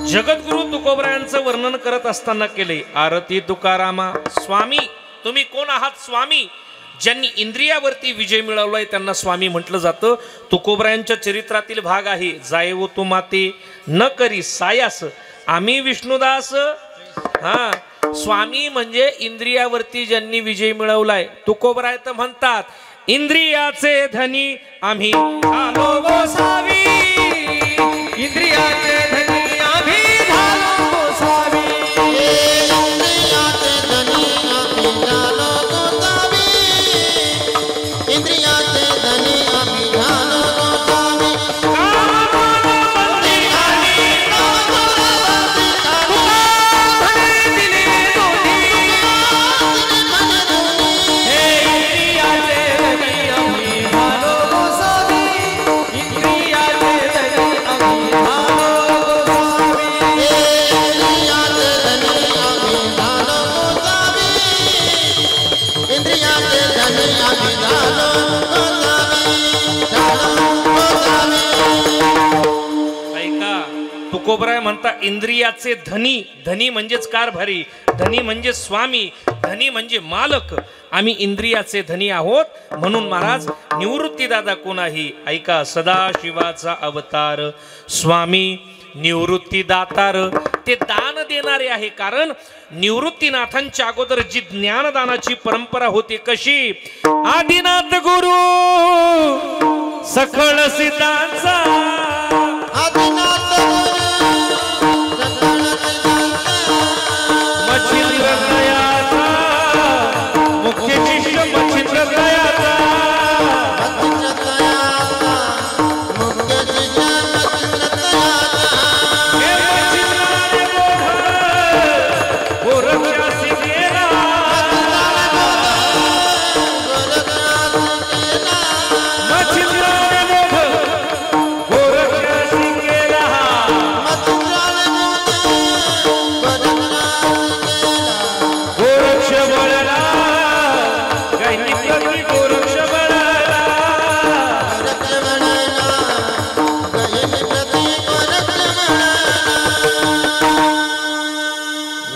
जगद्गुरु तुकोबरायांचं वर्णन करत असताना केले. आरती तुकारामा. स्वामी तुम्ही कोण आहात? स्वामी ज्यांनी इंद्रियावरती विजय मिळवलाय त्यांना स्वामी म्हटलं जातं. तुकोबरायांच्या चरित्रातील भाग आहे. जायवो तू माते न करी सायास आम्ही विष्णुदास. हा, स्वामी म्हणजे इंद्रियावरती ज्यांनी विजय मिळवलाय. तुकोबराय तर म्हणतात इंद्रियाचे धनी आम्ही झालो गोसावी, इंद्रियाचे धनी आम्ही झालो गोसावी.
इंद्रियाचे धनी आम्ही झालो गोसावी, इंद्रियाचे धनी आम्ही झालो गोसावी.
तुकोबराय म्हणता इंद्रियाचे धनी, धनी म्हणजेच कारभारी, धनी म्हणजे स्वामी, धनी म्हणजे मालक. आम्ही इंद्रियाचे धनी आहोत. म्हणून महाराज निवृत्ती दादा कोण आहे? ऐका, सदाशिवाचा अवतार स्वामी निवृत्ती दातार. ते दान देणारे आहे. कारण निवृत्तीनाथांच्या अगोदर जी ज्ञानदानाची परंपरा होती कशी? आदिनाथ गुरु सखळ सिद्धांचा,
आदिनाथ
मच्छिंद्र दयाचा, मुख्य शिष्य मच्छिंद्र दयाचा, हे मच्छिंद्राने गोरक्षासी केला, मच्छिंद्राने गोरक्षासी केला, गोरक्ष बळला गायनी प्रति गोरक्ष बळला.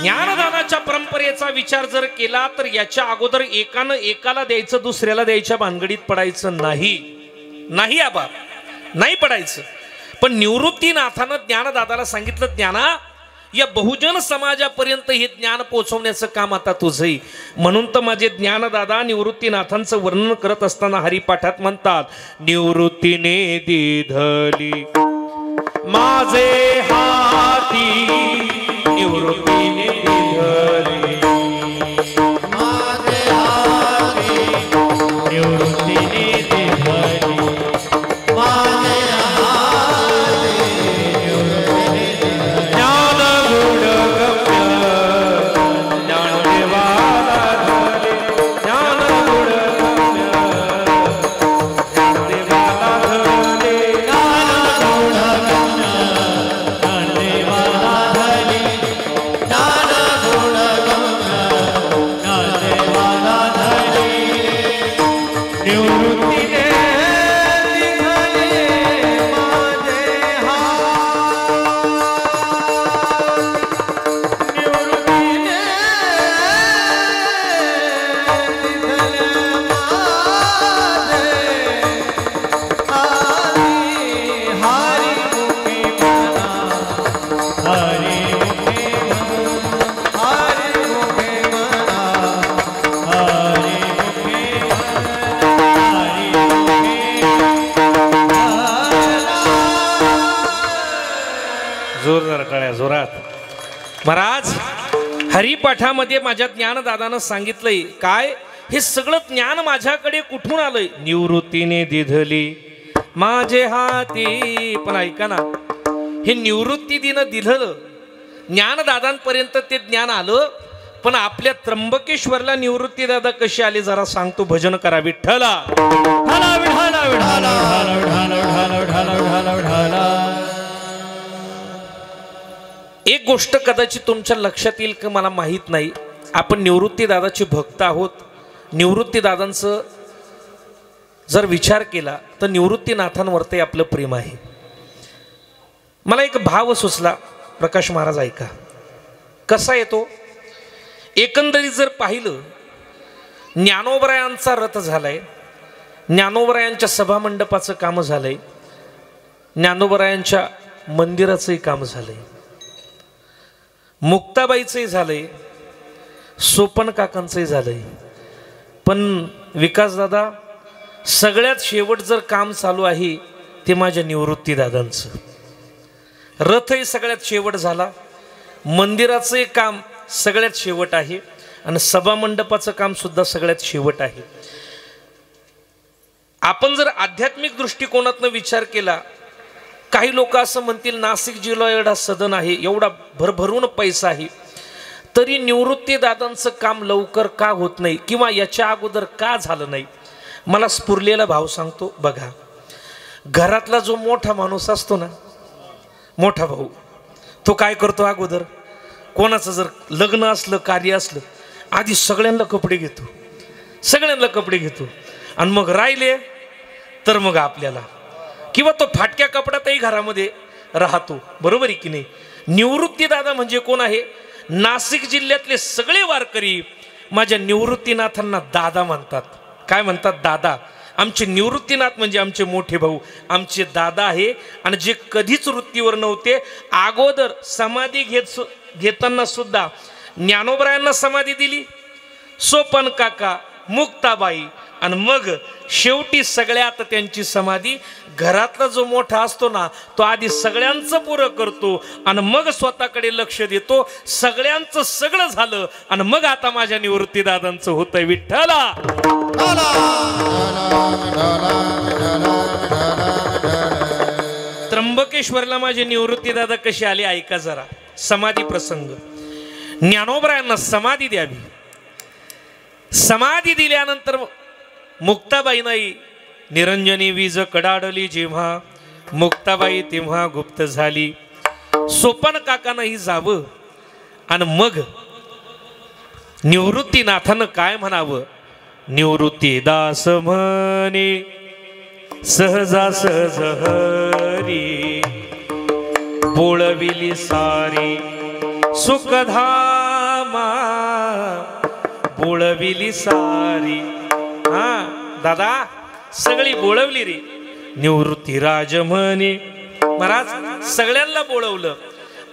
ज्ञानदानाच्या परंपरेचा विचार जर केला तर याच्या अगोदर एकानं एकाला द्यायचं, दुसऱ्याला द्यायच्या भानगडीत पडायचं नाही. नाही आबा, नाही पडायचं. पण निवृत्तीनाथानं ज्ञानदादाला सांगितलं, ज्ञाना या बहुजन समाजापर्यंत हे ज्ञान पोहोचवण्याचं काम आता तुझंही. म्हणून तर माझे ज्ञानदादा निवृत्तीनाथांचं वर्णन करत असताना हरिपाठात म्हणतात, निवृत्तीने दिधली माझे हाती, निवृत्तीने दिधली
माझे हाती,
निवृत्तीने दिधली
माझे हाती,
ज्ञान गुण गम्य ज्ञानदेवाला धरले, ज्ञान गुण गम्य ज्ञानदेवाला धरले, ज्ञान गुण गम्य जोरदार टाळ्या जोरात. महाराज हरिपाठामध्ये माझ्या ज्ञानदादानं सांगितलंय काय, हे सगळं ज्ञान माझ्याकडे कुठून आलंय? निवृत्तीने दिधली माझे हाती. पण ऐका ना, हे निवृत्ती दिनं दिधलं ज्ञानदादांपर्यंत ते ज्ञान आलं, पण आपल्या त्र्यंबकेश्वरला निवृत्ती दादा कशी आली जरा सांगतो. भजन करा विठ्ठला. एक गोष्ट कदाचित तुमच्या लक्षात येईल की मला माहीत नाही, आपण निवृत्ती दादाचे भक्त आहोत. निवृत्ती दादांचं जर विचार केला तर निवृत्तीनाथांवरती आपलं प्रेम आहे. मला एक भाव सुचला, प्रकाश महाराज ऐका कसा येतो. एकंदरीत जर पाहिलं, ज्ञानोबरायांचा रथ झालाय, ज्ञानोबरायांच्या सभामंडपाचं काम झालंय, ज्ञानोबरायांच्या मंदिराचंही काम झालंय, मुक्ताबाईचंही झालंय, सोपन काकांचंही झालंय. पण विकासदादा सगळ्यात शेवट जर काम चालू आहे ते माझ्या निवृत्ती दादांचं. रथही सगळ्यात शेवट झाला, मंदिराचंही काम सगळ्यात शेवट आहे आणि सभामंडपाचं काम सुद्धा सगळ्यात शेवट आहे. आपण जर आध्यात्मिक दृष्टिकोनातनं विचार केला, काही लोक असं म्हणतील नाशिक जिल्हा एवढा सदन आहे, एवढा भरभरून पैसा आहे, तरी निवृत्ती दादांचं काम लवकर का होत नाही किंवा याच्या अगोदर का झालं नाही. मला स्फुरलेला भाव सांगतो बघा. घरातला जो मोठा माणूस असतो ना, मोठा भाऊ, तो काय करतो अगोदर, कोणाचं जर लग्न असलं कार्य असलं आधी सगळ्यांना कपडे घेतो, सगळ्यांना कपडे घेतो आणि मग राहिले तर मग आपल्याला, किंवा तो फाटक्या कपड्यातही घरामध्ये राहतो. बरोबर आहे की नाही. निवृत्ती दादा म्हणजे कोण आहे? नाशिक जिल्ह्यातले सगळे वारकरी माझ्या निवृत्तीनाथांना दादा म्हणतात. काय म्हणतात? दादा. आमचे निवृत्तीनाथ म्हणजे आमचे मोठे भाऊ, आमचे दादा आहे. आणि जे कधीच वृत्तीवर नव्हते, अगोदर समाधी घेताना सुद्धा ज्ञानोबरायांना समाधी दिली, सोपन काका, मुक्ताबाई, आणि मग शेवटी सगळ्यात त्यांची समाधी. घरातला जो मोठा असतो ना, तो आधी सगळ्यांचं पुरं करतो आणि मग स्वतःकडे लक्ष देतो. सगळ्यांचं सगळं झालं आणि मग आता माझ्या निवृत्ती दादांचं होतंय विठ्ठला. त्र्यंबकेश्वरला माझे निवृत्ती दादा कशी आले ऐका जरा. समाधी प्रसंग. ज्ञानोबरायांना समाधी द्यावी. समाधी दिल्यानंतर मुक्ताबाई नाही, निरंजनी वीज कडाडली जेव्हा, मुक्ताबाई तेव्हा गुप्त झाली. सोपन काकांनाही जावं आणि मग निवृत्तीनाथानं काय म्हणावं? निवृत्ती दास म्हणे सहजा सहज हरी, बोळविली सारी सुखधामा, बोळविली सारी. हा दादा सगळी बोळवली रे. निवृत्ती राज म्हणे. महाराज सगळ्यांना बोळवलं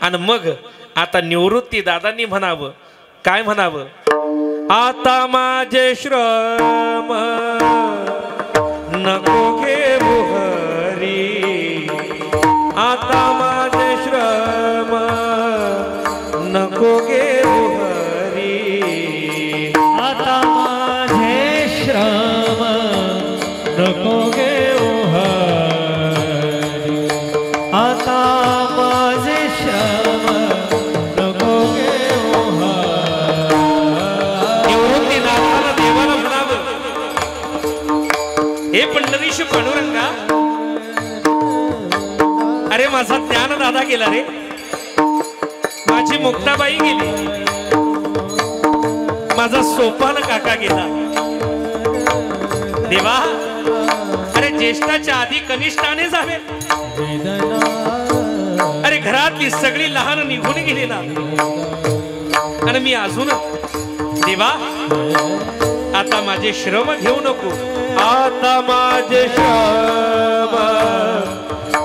आणि मग आता निवृत्ती दादांनी म्हणावं. काय म्हणावं? आता माझे श्रम नको घेऊ हरी, आता माझे श्रम नको घेऊ हरी,
आता माझे श्रम नको घेऊ हरी, आता माझे श्रम नको घेऊ हरी.
निवृत्तीनाथाला देवाला म्हणावं, हे पंढरीशी पांडुरंगा, अरे माझा ज्ञान दादा गेला रे, माझी मुक्ताबाई गेली, माझा सोपान काका गेला. देवा अरे ज्येष्ठाच्या आधी कनिष्ठाने जावे. अरे घरातली सगळी लहान निघून गेली ना, आणि मी अजून देवा आता माझे श्रम घेऊ नको, आता माझे श्रम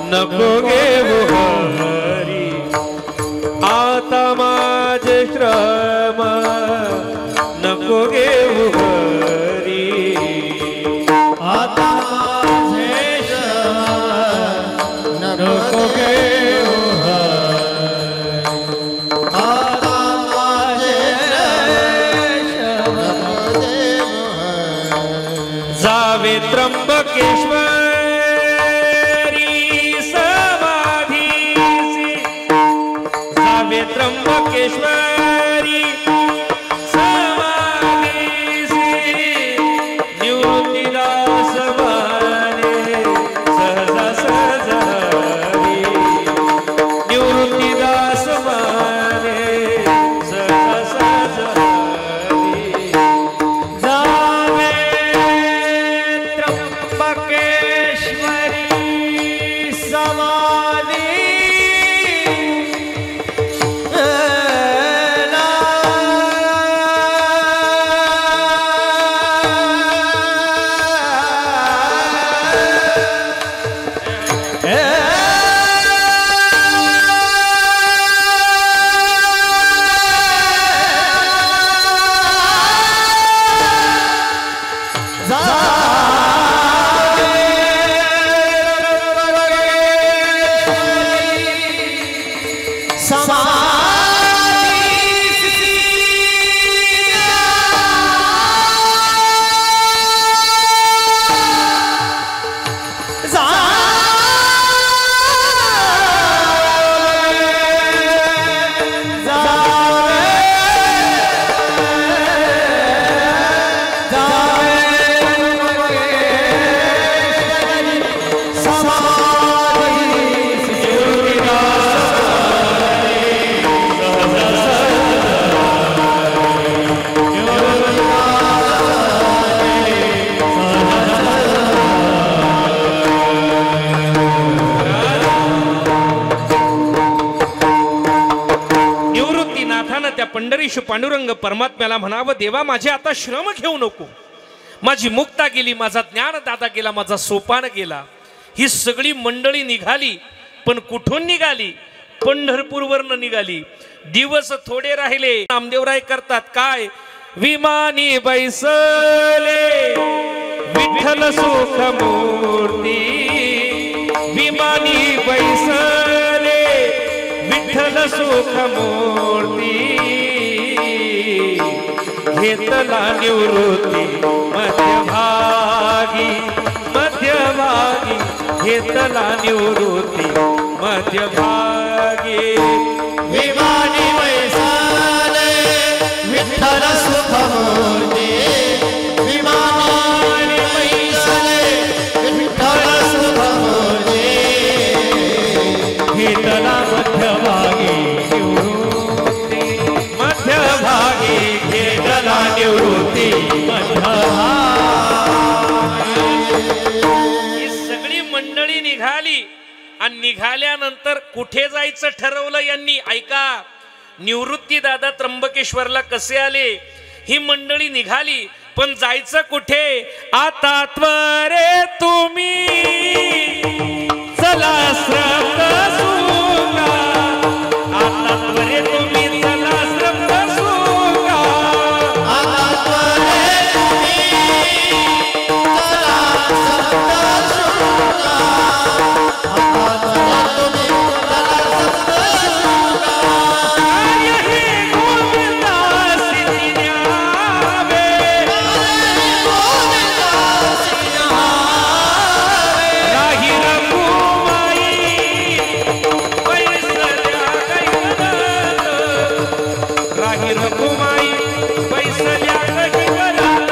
नको घेऊ हरी, आता माझे श्रम नको घेऊ हरी,
आता माझे श्रम नको घेऊ हरी,
त्र्यंबकेश्वरी समाधीसी निवृत्तीदास माने सहजा सहजा हरी निवृत्तीदास माने सहजा सहजा हरी
जावे त्र्यंबकेश्वरी समाधी
पंढरीश पांडुरंग परमात्म्याला म्हणावं, देवा माझे आता श्रम घेऊ नको, माझी मुक्ता गेली, माझा ज्ञान दादा गेला, माझा सोपान गेला. ही सगळी मंडळी निघाली, पण कुठून निघाली? पंढरपूरवरनं निघाली. दिवस थोडे राहिले. नामदेवराय करतात काय? विमानी बैसले विठ्ठल सुख मूर्ती, विमानी बैसले विठ्ठल सुख मूर्ती, घेतला निवृत्ती मध्यभागी, मध्यभागी घेतला निवृत्ती मध्यभागी.
विमानी बैसले विठ्ठल सुख मूर्ती, विमानी बैसले विठ्ठल सुख मूर्ती,
घेतला मध्यभागी निवृत्ती,
मध्यभागी घेतला निवृत्ती ही सगळी मंडळी निघाली. आणि निघाल्यानंतर कुठे जायचं ठरवलं यांनी? ऐका, निवृत्ती दादा त्र्यंबकेश्वरला कसे आले? ही मंडळी निघाली, पण जायचं कुठे? आता त्वरे तुम्ही चला श्रद्ध सुगा, आता त्वरे तुम्ही चला श्रद्ध सुगा,
आता त्वरे तुम्ही चला श्रद्ध सुगा, आता त्वरे तुम्ही चला श्रद्ध सुगा.
कार्य हे गोविंदासी न्यावे,
गोविंदासी न्यावे,
राही रघुमाई बैसल्या गैवरात, राही रघुमाई बैसल्या गैवरात,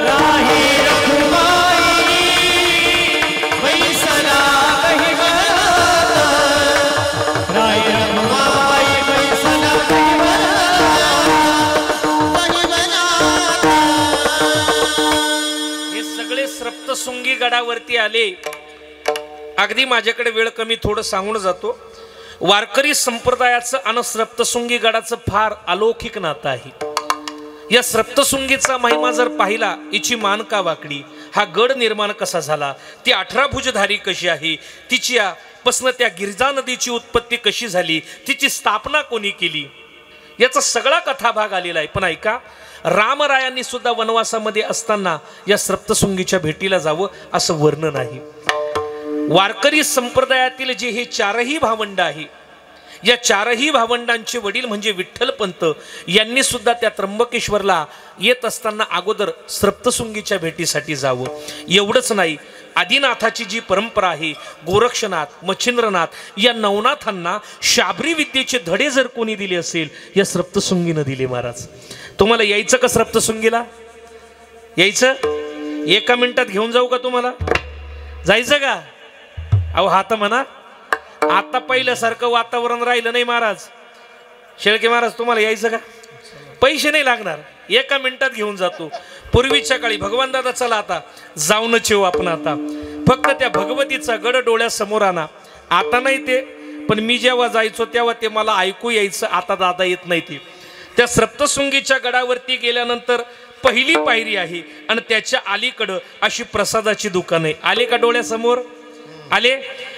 राही रखुमाई बैसला गहिवरात, राही रखुमाई बैसला गहिवरात.
हे सगळे सप्तशृंगी गडावरती आले. अगदी माझ्याकडे वेळ कमी, थोडं सांगून जातो. वारकरी संप्रदायाचं आणि सप्तशृंगी गडाचं फार अलौकिक नातं आहे. या सप्तशृंगीचा महिमा जर पाहिला, हिची मान का वाकडी, हा गड निर्माण कसा झाला, ती 18 भुजधारी कशी आहे, तिची पासन त्या गिरिजा नदीची उत्पत्ती कशी झाली, तिची स्थापना कोणी केली, याचा सगळा कथाभाग आलेला आहे. पण ऐका, रामरायांनी सुद्धा वनवासामध्ये असताना या सप्तशृंगीच्या भेटीला जावं असं वर्णन आहे. वारकरी संप्रदायातील जे हे चारही भावंड आहे, या चारही भावंडांचे वडील म्हणजे विठ्ठलपंत यांनी सुद्धा त्या त्र्यंबकेश्वरला येत असताना अगोदर सप्तशृंगीच्या भेटीसाठी जावं. एवढंच नाही, आदिनाथाची जी परंपरा आहे, गोरक्षनाथ, मच्छिंद्रनाथ या नवनाथांना शाबरी विद्येचे धडे जर कोणी दिले असेल, या सप्तशृंगीनं दिले महाराज. तुम्हाला यायचं का सप्तशृंगीला? यायचं? 1 मिनिटात घेऊन जाऊ का तुम्हाला? जायचं का? अहो हात म्हणा. आता पहिल्यासारखं वातावरण राहिलं नाही महाराज. शेळके महाराज तुम्हाला यायचं का? पैसे नाही लागणार, 1 मिनिटात घेऊन जातो. पूर्वीच्या काळी भगवान दादा चला आता जाऊनच येऊ आपण. आता फक्त त्या भगवतीचा गड डोळ्यासमोर आणा. आता नाही ते, पण मी जेव्हा जायचो तेव्हा ते मला ऐकू यायचं. आता दादा येत नाही. ती त्या सप्तशृंगीच्या गडावरती गेल्यानंतर पहिली पायरी आहे आणि त्याच्या अलीकडं अशी प्रसादाची दुकान आहे. आले का डोळ्यासमोर? आले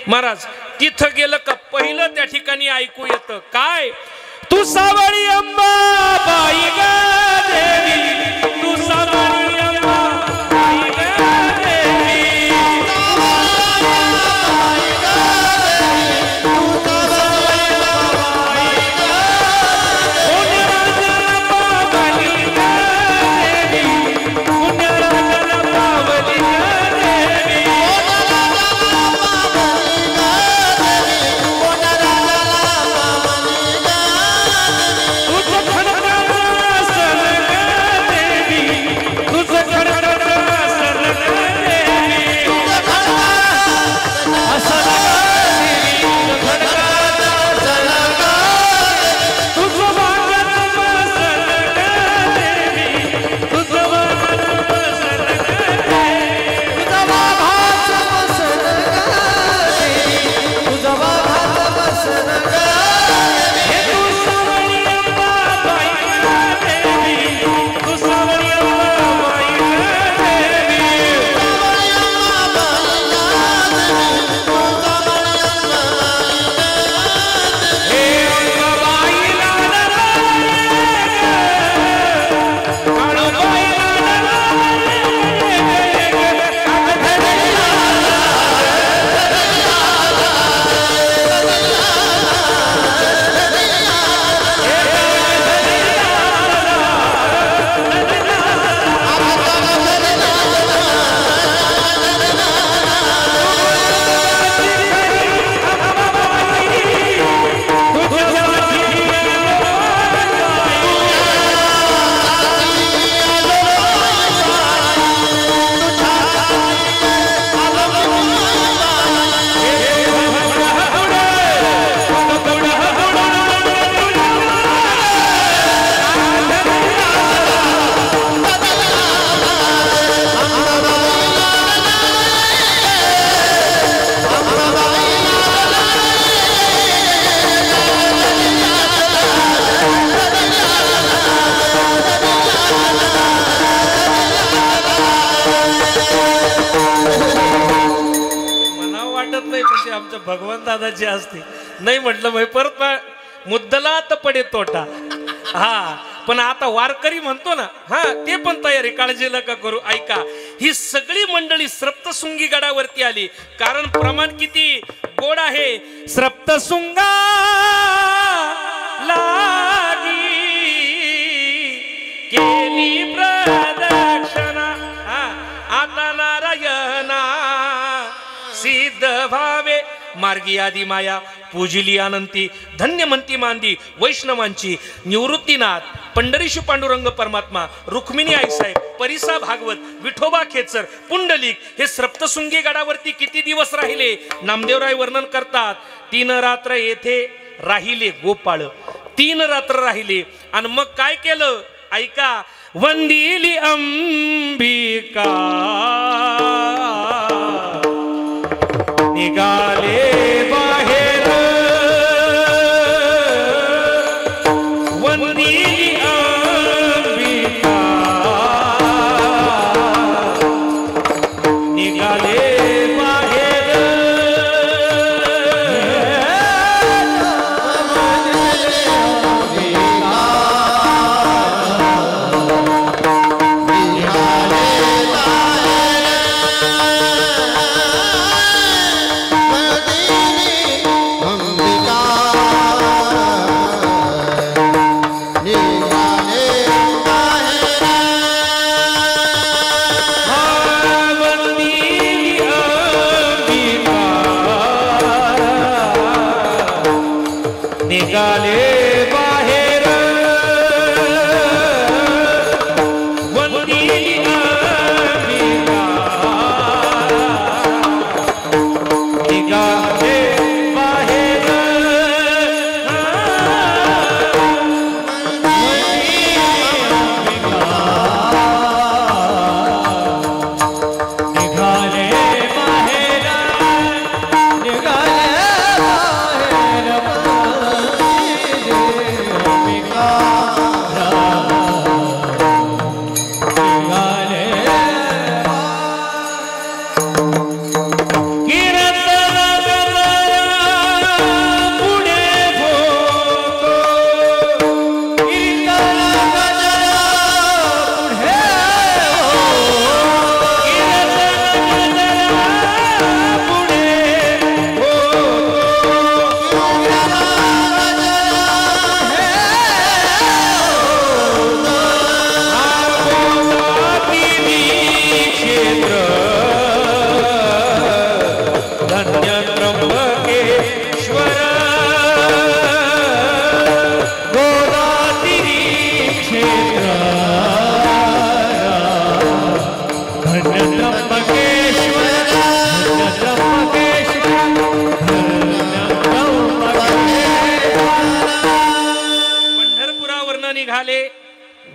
महाराज? तिथं गेलं का पहिलं त्या ठिकाणी ऐकू येतं काय? तू सावळी अंबा बाई ग देवी, तू सावळी अंबा बाई ग देवी, भगवान दादाची असते. नाही म्हटलं भाई परत मुद्दला तर पडे तोटा. हा पण आता वारकरी म्हणतो ना, हा ते पण तयारी, काळजी नका करू. ऐका, ही सगळी मंडळी सप्तशृंगी गडावरती आली कारण प्रमाण किती गोड आहे. सप्तशृंगा लागी केली प्रदक्षिणा, आता नारायणा सिद्ध भावे मार्गी आदी माया पूजिली अनंती, धन्य म्हणती मांदी वैष्णवांची. निवृत्तीनाथ, पंढरीशी पांडुरंग परमात्मा, रुक्मिणी आईसाहेब, परिसा भागवत, विठोबा खेचर, पुंडलिक हे सप्तशृंगी गडावरती किती दिवस राहिले? नामदेवराय वर्णन करतात, 3 रात्र येथे राहिले गोपाळ, 3 रात्र राहिले. आणि मग काय केलं? ऐका, वंदिली अंबिका निघाले बाहेर, वंदिली अंबिका निघाले बाहेर. निघाले बाहेर वंदिली अंबिका निघाले बाहेर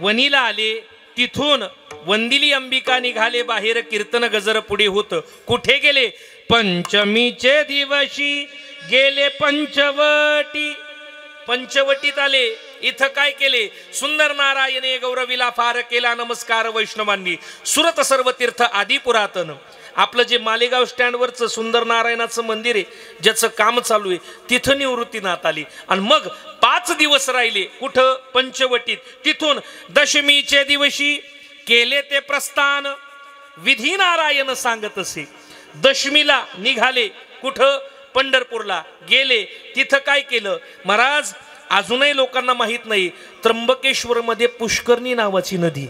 वनीला आले, तिथून वंदिली अंबिका निघाले बाहेर, कीर्तन गजर पुढे होत. कुठे गेले? पंचमीचे दिवशी गेले पंचवटी. पंचवटीत आले. इथं काय केले? सुंदर नारायणे गौरवीला फार केला नमस्कार वैष्णवांनी. सुरत सर्व तीर्थ आदी पुरातन. आपलं जे मालेगाव स्टँडवरचं सुंदर नारायणाचं मंदिर आहे, ज्याचं काम चालू आहे, तिथं निवृत्तीनाथ आली. आणि मग 5 दिवस राहिले. कुठं? पंचवटीत. तिथून दशमीचे दिवशी केले ते प्रस्थान. विधी नारायण सांगत असे. दशमीला निघाले. कुठं? पंढरपूरला गेले. तिथं काय केलं महाराज? अजूनही लोकांना माहित नाही, त्र्यंबकेश्वर मध्ये पुष्करणी नावाची नदी,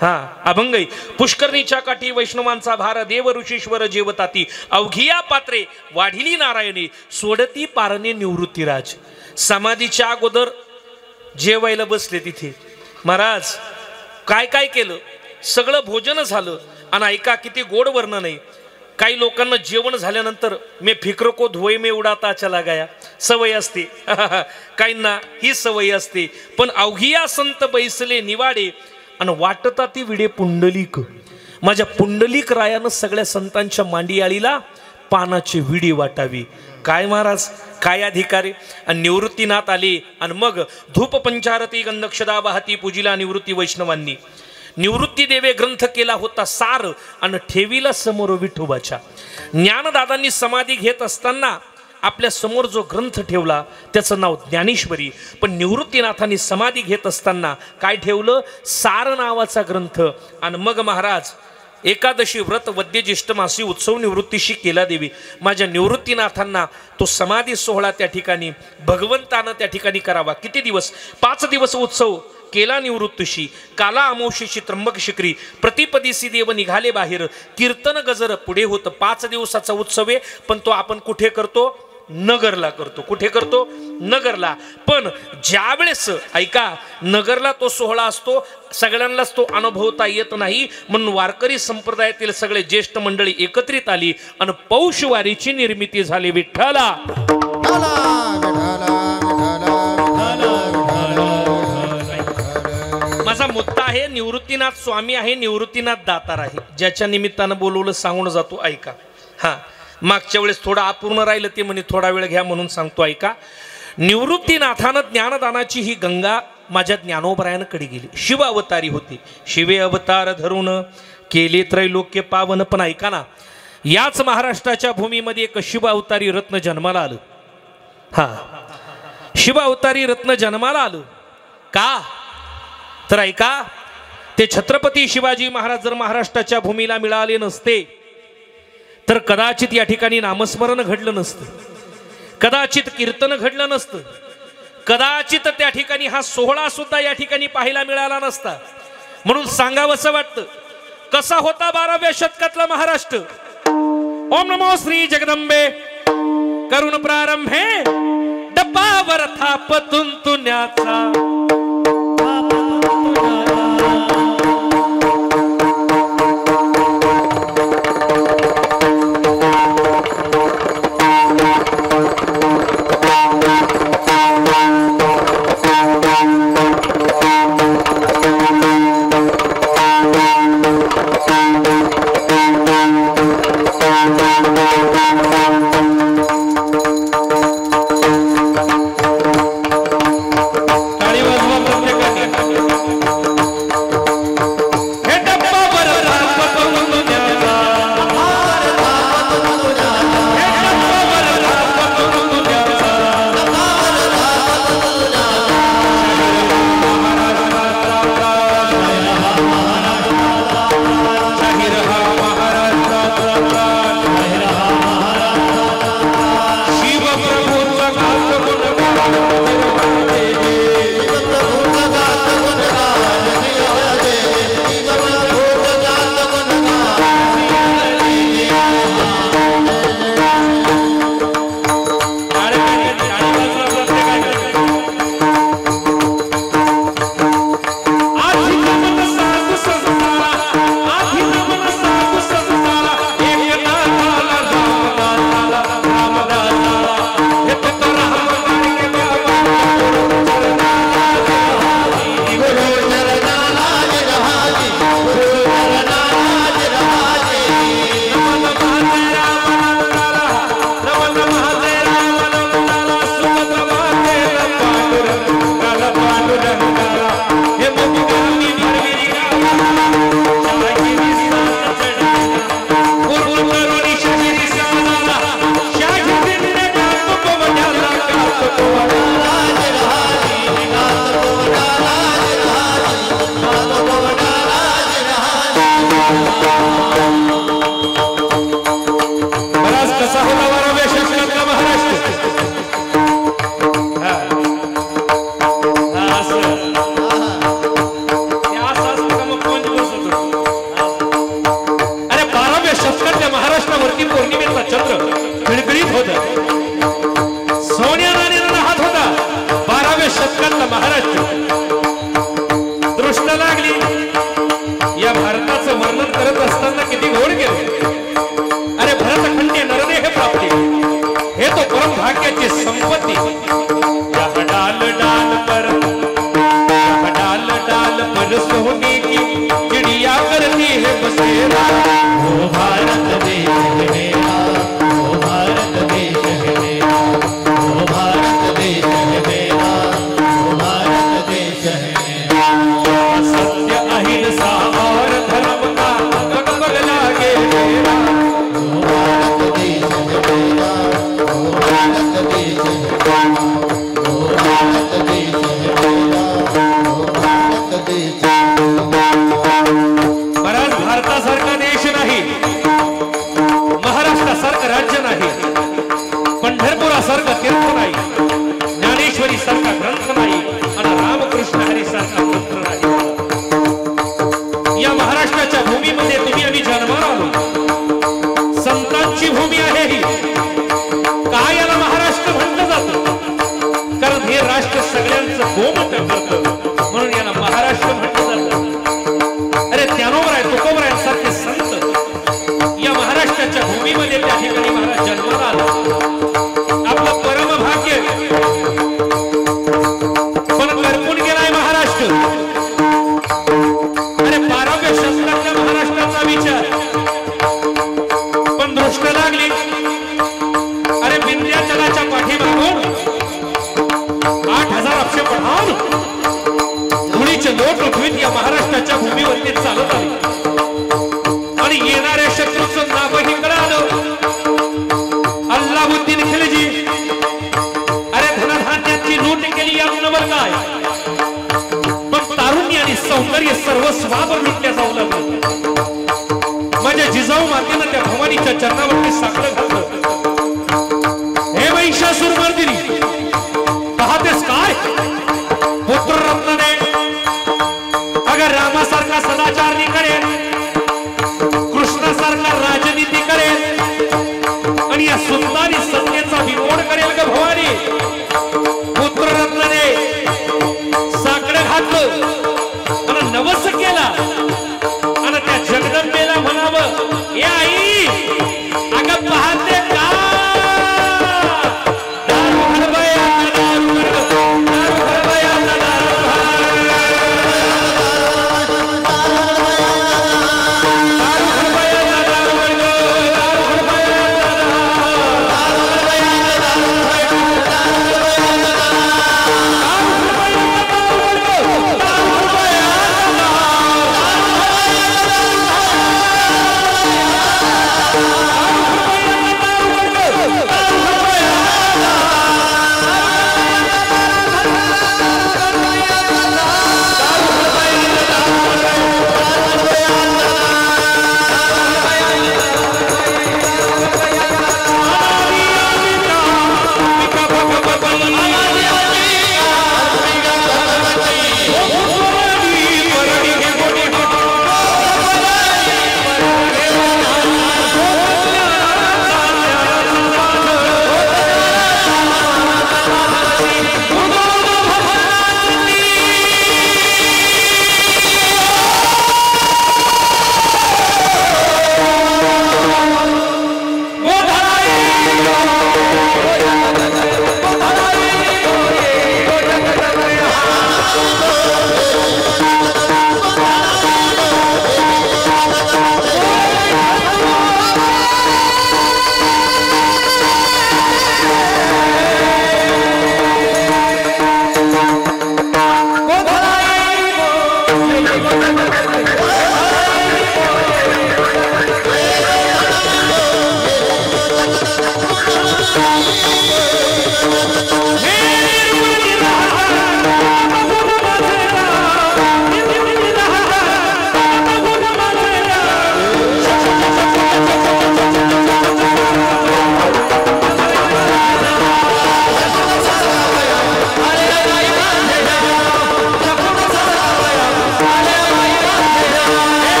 अभंगई. पुष्करणीच्या काठी वैष्णवांचा भार, देव ऋषीश्वर जेवताती. अवघिया पात्रे वाढिली नारायणी, सोडती पारणे निवृत्तीराज. समाधीच्या अगोदर जेवायला बसले तिथे. महाराज काय काय केलं? सगळं भोजन झालं. आणि ऐका किती गोड वर्णन आहे. काही लोकांना जेवण झाल्यानंतर मी फिक्र को धोय में उडाता चला गया सवय असते. काहींना ही सवय असते. पण अवघिया संत बैसले निवाडे आणि वाटता ती विडे पुंडलिक. माझ्या पुंडलिक रायानं सगळ्या संतांच्या मांडियाळीला पानाची विडी वाटावी. काय महाराज, काय अधिकारी. आणि निवृत्तीनाथ आले. आणि मग धूप पंचारती गंधक्षदा वाहती पूजिला निवृत्ती वैष्णवांनी. निवृत्ती देवे ग्रंथ केला होता सार आणि ठेवीला समोर विठोबाच्या. ज्ञानदादांनी समाधी घेत असताना आपल्या समोर जो ग्रंथ ठेवला त्याचं नाव ज्ञानेश्वरी. पण निवृत्तीनाथांनी समाधी घेत असताना काय ठेवलं? सार नावाचा ग्रंथ. आणि मग महाराज एकादशी व्रत वद्य ज्येष्ठ मासी उत्सव निवृत्तीशी केला देवी. माझ्या निवृत्तीनाथांना तो समाधी सोहळा त्या ठिकाणी भगवंतानं त्या ठिकाणी करावा. किती दिवस? 5 दिवस उत्सव केला निवृत्तीशी. काला अमावशीची त्र्यंबक शिकरी प्रतिपदीसी देव निघाले बाहेर. कीर्तन गजर पुढे होतं. 5 दिवसाचा उत्सव आहे, पण तो आपण कुठे करतो? नगरला करतो. कुठे करतो? नगरला. पण ज्या वेळेस ऐका नगरला तो सोहळा असतो, सगळ्यांनाच तो अनुभवता येत नाही. म्हणून वारकरी संप्रदायातील सगळे ज्येष्ठ मंडळी एकत्रित आली आणि पौषवारीची निर्मिती झाली. विठ्ठला माझा मुद्दा आहे, निवृत्तीनाथ स्वामी आहे, निवृत्तीनाथ दातार आहे. ज्याच्या निमित्तानं बोलवलं सांगून जातो. ऐका. मागच्या वेळेस थोडं अपूर्ण राहिलं ते म्हणे थोडा वेळ घ्या म्हणून सांगतो. ऐका. निवृत्तीनाथानं ज्ञानदानाची ही गंगा माझ्या ज्ञानोबरायांकडे गेली. शिव अवतारी होती. शिवे अवतार धरून केले त्रैलोक्य पावन. पण ऐका ना, याच महाराष्ट्राच्या भूमीमध्ये एक शिव अवतारी रत्न जन्माला आलं. शिव अवतारी रत्न जन्माला आलं का? तर ऐका, ते छत्रपती शिवाजी महाराज जर महाराष्ट्राच्या भूमीला मिळाले नसते तर कदाचित या ठिकाणी नामस्मरण घडलं नसतं, कदाचित कीर्तन घडलं नसतं, कदाचित त्या ठिकाणी हा सोहळा सुद्धा या ठिकाणी पाहायला मिळाला नसता. म्हणून सांगावंसं वाटतं, कसा होता 12व्या शतकातला महाराष्ट्र. ओम नमो श्री जगदंबे करुण प्रारंभे डब्बा वर थाप तुंतुण्याचा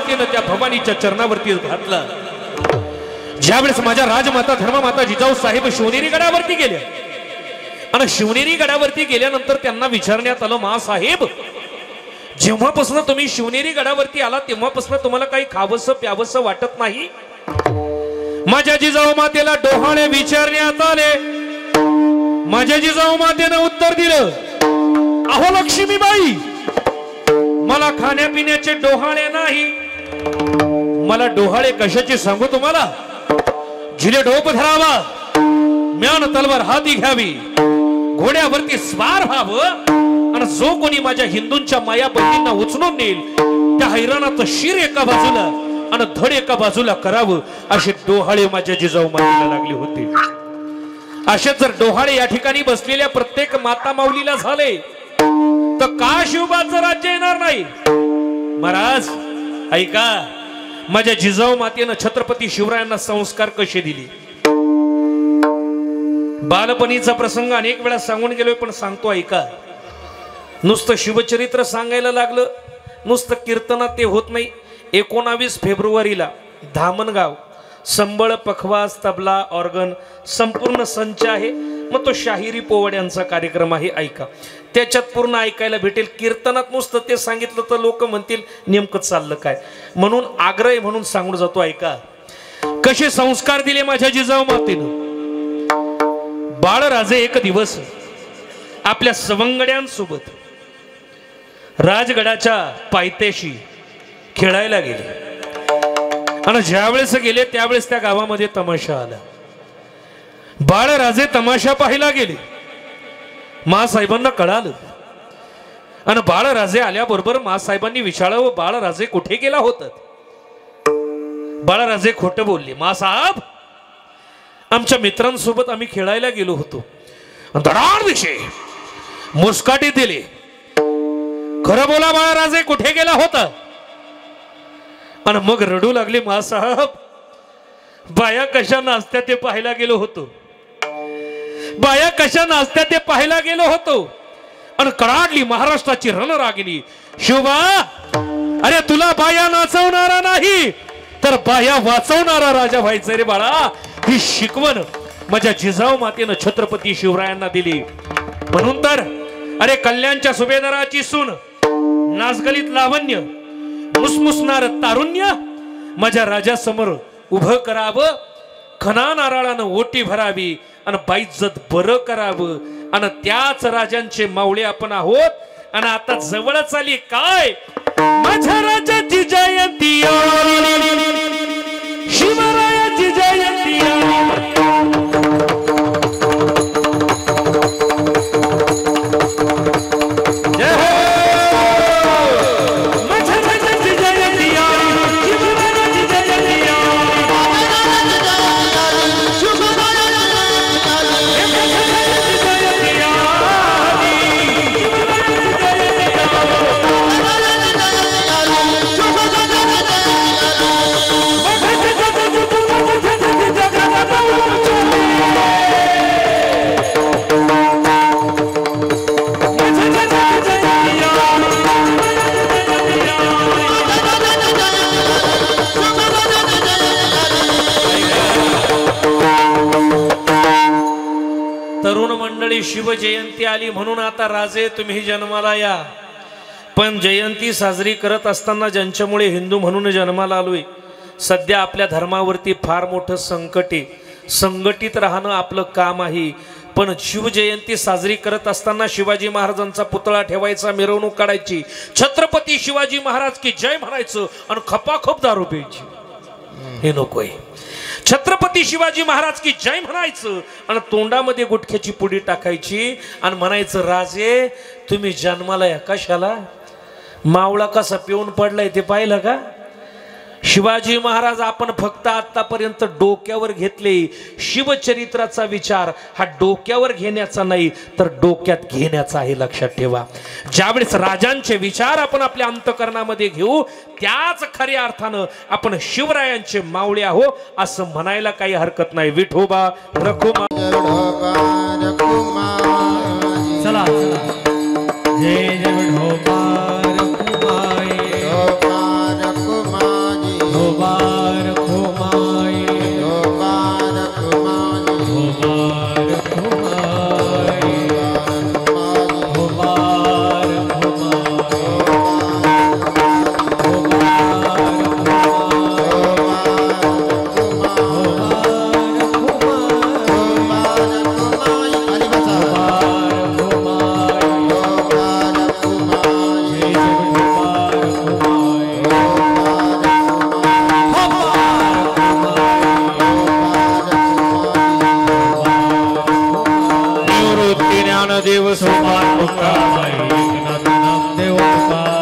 जिजामातेनं त्या भवानीच्या चरणावरती घातला. ज्यावेळेस माझ्या राजमाता धर्ममाता जिजाऊ साहेब शिवनेरी गडावरती गेल्या आणि शिवनेरी गडावरती गेल्यानंतर त्यांना विचारण्यात आलं, मा साहेब, जेव्हापासून तुम्ही शिवनेरी गडावरती आला तेव्हापासून तुम्हाला काही खावंसं प्यावंसं वाटत नाही? माझ्या जिजाऊ मातेला डोहाळे विचारण्यात आले. माझ्या जिजाऊ मातेनं उत्तर दिलं, अहो लक्ष्मीबाई, मला खाण्यापिण्याचे डोहाळे नाही. मला डोहाळे कशाचे सांगू तुम्हाला? जिले ढोप धरावा, म्यान तलवार हाती घ्यावी, घोड्यावरती स्वार व्हावं आणि जो कोणी माझ्या हिंदूंच्या माया बहिणींना उचलून नेईल त्या हैराणाचं शिर एका बाजूला आणि धड एका बाजूला करावं, असे डोहाळे माझ्या जिजाऊ मातेला लागले होते. असे जर डोहाळे या ठिकाणी बसलेल्या प्रत्येक माता माऊलीला झाले तर का शिवबाचं राज्य येणार नाही? महाराज ऐका, माझ्या जिजाऊ मातेनं छत्रपती शिवरायांना संस्कार कसे दिले. बालपणीचा प्रसंग अनेक वेळा सांगून गेलोय, पण सांगतो ऐका. नुसतं शिवचरित्र सांगायला लागलं, नुसतं कीर्तनात ते होत नाही. 19 फेब्रुवारीला धामणगाव संबळ, पखवाज, तबला, ऑर्गन संपूर्ण संच आहे. मग तो शाहिरी पोवाड्यांचा कार्यक्रम आहे. ऐका, त्याच्यात पूर्ण ऐकायला भेटेल. कीर्तनात नुसतं ते सांगितलं तर लोक म्हणतील नेमकं चाललं काय, म्हणून आग्रह म्हणून सांगून जातो. ऐका कसे संस्कार दिले माझ्या जिजाऊ मातेनं. बाळराजे एक दिवस आपल्या सवंगड्यांसोबत राजगडाच्या पायथ्याशी खेळायला गेले आणि ज्यावेळेस गेले त्यावेळेस त्या गावामध्ये तमाशा आला. बाळराजे तमाशा पाहायला गेले. मासाहेबांना कळालं आणि बाळराजे आल्याबरोबर मासाहेबांनी विचारलं, बाळराजे कुठे गेला होता? बाळराजे खोटं बोलले. मासाहेब, आमच्या मित्रांसोबत आम्ही खेळायला गेलो होतो. धडाड विषय मुस्काटी दिली. खरं बोला बाळराजे, कुठे गेला होता? आणि मग रडू लागले. मासाहेब, बाया कशा नाचत्या ते पाहायला गेलो होतो. बाया कशा नाचत्या ते पाहायला गेलो होतो. आणि कडाडली महाराष्ट्राची रणरागिणी शिवबा, अरे तुला बाया नाचवणारा नाही तर बाया वाचवणारा राजा व्हायचं रे बाळा. ही शिकवण माझ्या जिजाऊ मातेनं छत्रपती शिवरायांना दिली. म्हणून तर अरे कल्याणच्या सुभेदाराची सून, नाचगलीत लावण्य, मुसमुसणार तारुण्य माझ्या राजासमोर उभं करावं. खना नारळानं ओटी भरावी आणि बाईज्जत बरं करावं. आणि त्याच राजांचे मावळे आपण आहोत. आणि आता जवळच आली काय, माझ्या राजाची जयंती, शिवरायाची जयंती. तरुण मंडळी, शिवजयंती आली म्हणून आता राजे तुम्ही जन्माला या. पण जयंती साजरी करत असताना ज्यांच्यामुळे हिंदू म्हणून जन्माला आलोय, सध्या आपल्या धर्मावरती फार मोठं संकट आहे. संघटित राहणं आपलं काम आहे. पण शिवजयंती साजरी करत असताना शिवाजी महाराजांचा पुतळा ठेवायचा, मिरवणूक काढायची, छत्रपती शिवाजी महाराज की जय म्हणायचं आणि खपाखप दारू प्यायची, हे नकोय. छत्रपती शिवाजी महाराज की जय म्हणायचं आणि तोंडामध्ये गुटख्याची पुडी टाकायची आणि म्हणायचं, राजे तुम्ही जन्माला या. कशाला? मावळा कसा पिऊन पडलाय ते पाहिलं का? शिवाजी महाराज आपण फक्त आतापर्यंत डोक्यावर घेतले. शिवचरित्राचा विचार हा डोक्यावर घेण्याचा नाही तर डोक्यात घेण्याचा आहे, लक्षात ठेवा. ज्यावेळेस राजांचे विचार आपण आपल्या अंतकरणामध्ये घेऊ त्याच खऱ्या अर्थानं आपण शिवरायांचे मावळे आहो असं म्हणायला काही हरकत नाही. विठोबा रखुमा.
चला जय जय विठोबा रखुमाई. ज्ञानदेव सोपान मुक्ताबाई एकनाथ नामदेव तुका